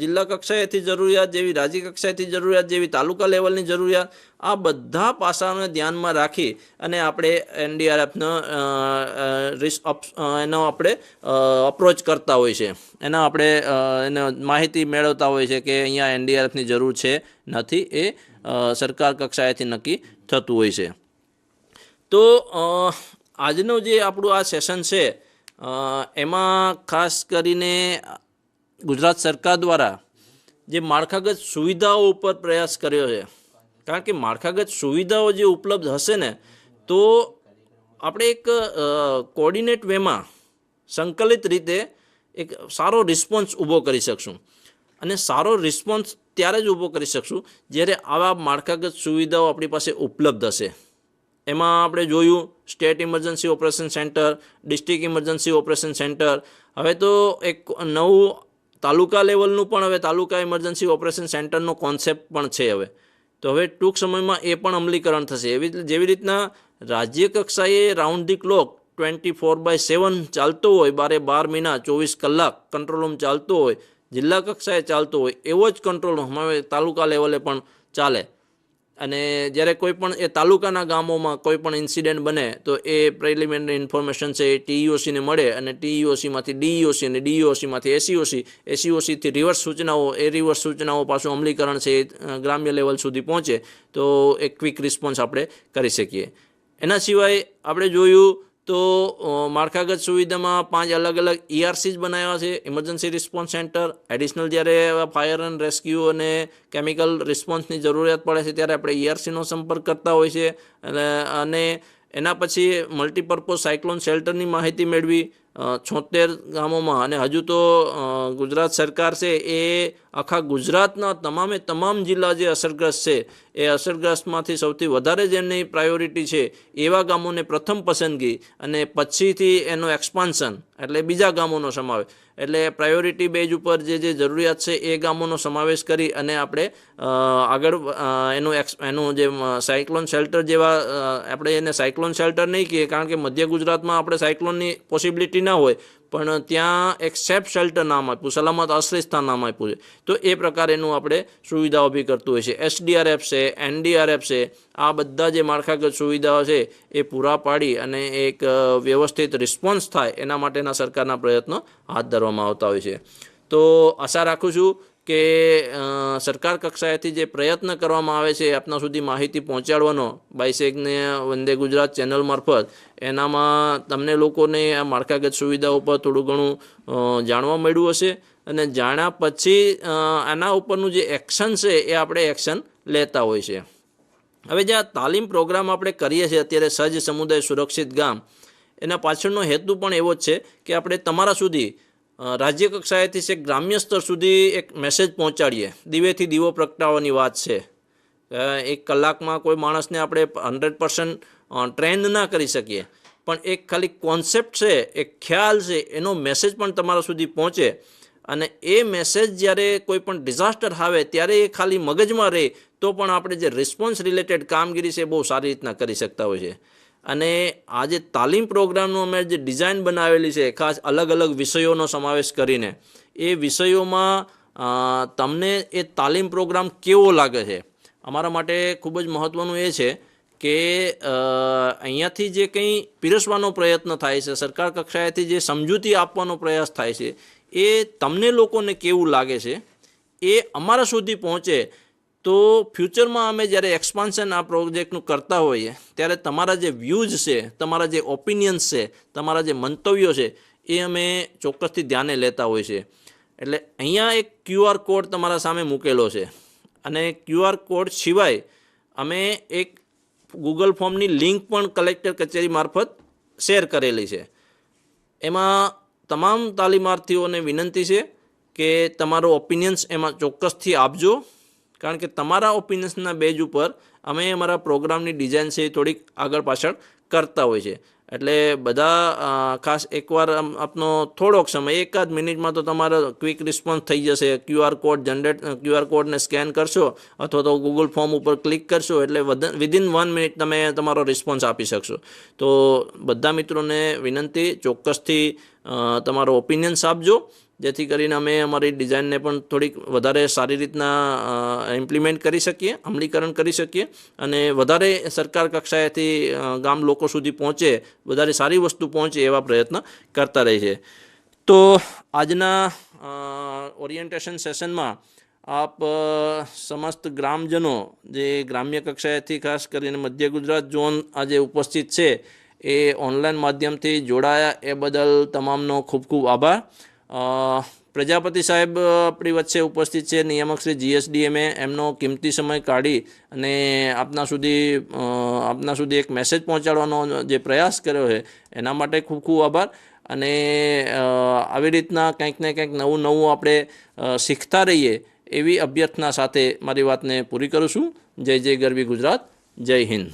જિલ્લા કક્ષાએથી જરૂરિયાત, જેવી રાજ્ય કક્ષાએથી જરૂરિયાત, જેવી તાલુકા લેવલની જરૂરિયાત, આ બધા પાસાઓને ધ્યાનમાં રાખી અને આપણે NDRFનો એનો આપણે અપ્રોચ કરતા હોય છે, એના આપણે એને માહિતી મેળવતા હોય છે કે અહીંયા NDRFની જરૂર છે નથી, એ સરકાર કક્ષાએથી નક્કી થતું હોય છે. તો આજનું જે આપણું આ સેશન છે એમાં ખાસ કરીને ગુજરાત સરકાર દ્વારા જે માળખાગત સુવિધાઓ ઉપર પ્રયાસ કર્યો છે. કારણ કે માળખાગત સુવિધાઓ જે ઉપલબ્ધ હશે ને તો આપણે એક કોર્ડિનેટ વેમાં સંકલિત રીતે એક સારો રિસ્પોન્સ ઊભો કરી શકશું. અને સારો રિસ્પોન્સ ત્યારે જ ઊભો કરી શકશું જ્યારે આવા માળખાગત સુવિધાઓ આપણી પાસે ઉપલબ્ધ હશે. એમાં આપણે જોયું state emergency operation centre, district emergency operation centre, હવે તો એક નવું તાલુકા લેવલનું પણ હવે તાલુકા ઇમરજન્સી ઓપરેશન સેન્ટરનો કોન્સેપ્ટ પણ છે હવે. તો હવે ટૂંક સમયમાં એ પણ અમલીકરણ થશે. જેવી રીતના રાજ્ય કક્ષાએ રાઉન્ડ ધી ક્લોક 24/7 ચાલતો હોય, 12 મહિના 24 કલાક કંટ્રોલ રૂમ ચાલતો હોય, જિલ્લા કક્ષાએ ચાલતો હોય, એવો જ કંટ્રોલ રૂમ હવે તાલુકા લેવલે પણ ચાલે. અને જ્યારે કોઈ પણ એ તાલુકાના ગામોમાં કોઈ પણ ઇન્સિડન્ટ બને તો એ પ્રિલિમિનરી ઇન્ફોર્મેશન છે એ TEOCને મળે, અને TEOCમાંથી DEOC અને DEOCમાંથી SEOCથી રિવર્સ સૂચનાઓ, એ રિવર્સ સૂચનાઓ પાછું અમલીકરણ છે એ ગ્રામ્ય લેવલ સુધી પહોંચે તો એક ક્વિક રિસ્પોન્સ આપણે કરી શકીએ. એના સિવાય આપણે જોયું તો માળખાગત સુવિધામાં 5 અલગ ERCs બનાવ્યા છે, ઇમરજન્સી રિસ્પોન્સ સેન્ટર. એડિશનલ જ્યારે ફાયર એન્ડ રેસ્ક્યુ અને કેમિકલ રિસ્પોન્સની જરૂરિયાત પડે છે ત્યારે આપણે ERCનો સંપર્ક કરતા હોય છે. અને એના પછી મલ્ટીપર્પઝ સાયક્લોન શેલ્ટરની માહિતી મેળવી 76 ગામોમાં. અને હજુ તો ગુજરાત સરકાર છે એ આખા ગુજરાતના તમામ જિલ્લા જે અસરગ્રસ્ત છે એ અસરગ્રસ્તમાંથી સૌથી વધારે જેમની પ્રાયોરિટી છે એવા ગામોને પ્રથમ પસંદગી અને પછીથી એનો એક્સપાન્શન એટલે બીજા ગામોનો સમાવેશ, એટલે પ્રાયોરિટી બેઝ ઉપર જે જરૂરિયાત છે એ ગામોનો સમાવેશ કરી અને આપણે આગળ એનું જે સાયક્લોન શેલ્ટર જેવા, આપણે એને સાયક્લોન શેલ્ટર નહીં કહીએ કારણ કે મધ્ય ગુજરાતમાં આપણે સાયક્લોનની પોસિબિલિટી ના હોય, પણ ત્યાં એક સેફ શેલ્ટર નામ આપ્યું, સલામત આશ્રય સ્થાન નામ આપ્યું છે. તો એ પ્રકારેનું આપણે સુવિધા ઊભી કરતું હોય છે. SDRF છે, NDRF છે, આ બધા જે માળખાગત સુવિધાઓ છે એ પૂરા પાડી અને એક વ્યવસ્થિત રિસ્પોન્સ થાય એના માટેના સરકારના પ્રયત્નો હાથ ધરવામાં આવતા હોય છે. તો આશા રાખું છું કે સરકાર કક્ષાએથી જે પ્રયત્ન કરવામાં આવે છે આપના સુધી માહિતી પહોંચાડવાનો બાયસેગને વંદે ગુજરાત ચેનલ મારફત, એનામાં તમને લોકોને આ માળખાગત સુવિધાઓ પર થોડું ઘણું જાણવા મળ્યું હશે અને જાણ્યા પછી આના ઉપરનું જે એક્શન છે એ આપણે એક્શન લેતા હોય છે. હવે જે આ તાલીમ પ્રોગ્રામ આપણે કરીએ છીએ અત્યારે સજ્જ સમુદાય સુરક્ષિત ગામ, એના પાછળનો હેતુ પણ એવો જ છે કે આપણે તમારા સુધી રાજ્ય કક્ષાએથી છે ગ્રામ્ય સ્તર સુધી એક મેસેજ પહોંચાડીએ. દીવેથી દીવો પ્રગટાવવાની વાત છે. 1 કલાકમાં કોઈ માણસને આપણે 100% ટ્રેન ના કરી શકીએ, પણ એક ખાલી કોન્સેપ્ટ છે, એક ખ્યાલ છે, એનો મેસેજ પણ તમારા સુધી પહોંચે અને એ મેસેજ જ્યારે કોઈ પણ ડિઝાસ્ટર આવે ત્યારે એ ખાલી મગજમાં રહે તો પણ આપણે જે રિસ્પોન્સ રિલેટેડ કામગીરી છે બહુ સારી રીતના કરી શકતા હોય છે. અને આ જે તાલીમ પ્રોગ્રામનું અમે જે ડિઝાઇન બનાવેલી છે ખાસ અલગ અલગ વિષયોનો સમાવેશ કરીને, એ વિષયોમાં તમને એ તાલીમ પ્રોગ્રામ કેવો લાગે છે, અમારા માટે ખૂબ જ મહત્ત્વનું એ છે કે અહીંયાથી જે કંઈ પીરસવાનો પ્રયત્ન થાય છે, સરકાર કક્ષાએથી જે સમજૂતી આપવાનો પ્રયાસ થાય છે, એ તમને લોકોને કેવું લાગે છે એ અમારા સુધી પહોંચે તો ફ્યુચરમાં અમે જ્યારે એક્સપાન્શન આ પ્રોજેક્ટનું કરતા હોઈએ ત્યારે તમારા જે વ્યૂઝ છે, તમારા જે ઓપિનિયન્સ છે, તમારા જે મંતવ્યો છે એ અમે ચોક્કસથી ધ્યાને લેતા હોય છે. એટલે અહીંયા એક QR કોડ તમારા સામે મૂકેલો છે અને QR કોડ સિવાય અમે એક ગૂગલ ફોર્મની લિંક પણ કલેક્ટર કચેરી મારફત શેર કરેલી છે. એમાં તમામ તાલીમાર્થીઓને વિનંતી છે કે તમારો ઓપિનિયન્સ એમાં ચોક્કસથી આપજો, કારણ કે તમારા ઓપિનિયન્સના બેઝ ઉપર અમે અમારા પ્રોગ્રામની ડિઝાઇન છે એ થોડીક આગળ પાછળ કરતા હોય છે. એટલે બધા ખાસ એકવાર આપનો થોડોક સમય 1-8 મિનિટમાં તો તમારો ક્વિક રિસ્પોન્સ થઈ જશે. QR કોડને સ્કેન કરશો અથવા તો ગૂગલ ફોર્મ ઉપર ક્લિક કરશો એટલે વિધિન 1 મિનિટ તમે તમારો રિસ્પોન્સ આપી શકશો. તો બધા મિત્રોને વિનંતી, ચોક્કસથી તમારો ઓપિનિયન્સ આપજો જેથી કરીને અમે અમારી ડિઝાઇનને પણ થોડીક વધારે સારી રીતના ઇમ્પ્લિમેન્ટ કરી શકીએ, અમલીકરણ કરી શકીએ અને વધારે સરકાર કક્ષાએથી ગામ લોકો સુધી પહોંચે, વધારે સારી વસ્તુ પહોંચે એવા પ્રયત્ન કરતા રહે છે. તો આજના ઓરિએન્ટેશન સેશનમાં આપ સમસ્ત ગ્રામજનો જે ગ્રામ્ય કક્ષાએથી ખાસ કરીને મધ્ય ગુજરાત ઝોન આજે ઉપસ્થિત છે એ ઓનલાઈન માધ્યમથી જોડાયા એ બદલ તમામનો ખૂબ ખૂબ આભાર. પ્રજાપતિ સાહેબ આપણી વચ્ચે ઉપસ્થિત છે, નિયામક શ્રી GSDMA, એમનો કિંમતી સમય કાઢી અને આપના સુધી એક મેસેજ પહોંચાડવાનો જે પ્રયાસ કર્યો છે એના માટે ખૂબ ખૂબ આભાર. અને આવી રીતના કંઈક ને કંઈક નવું આપણે શીખતા રહીએ એવી અભ્યર્થના સાથે મારી વાતને પૂરી કરું છું. જય જય ગરવી ગુજરાત, જય હિન્દ.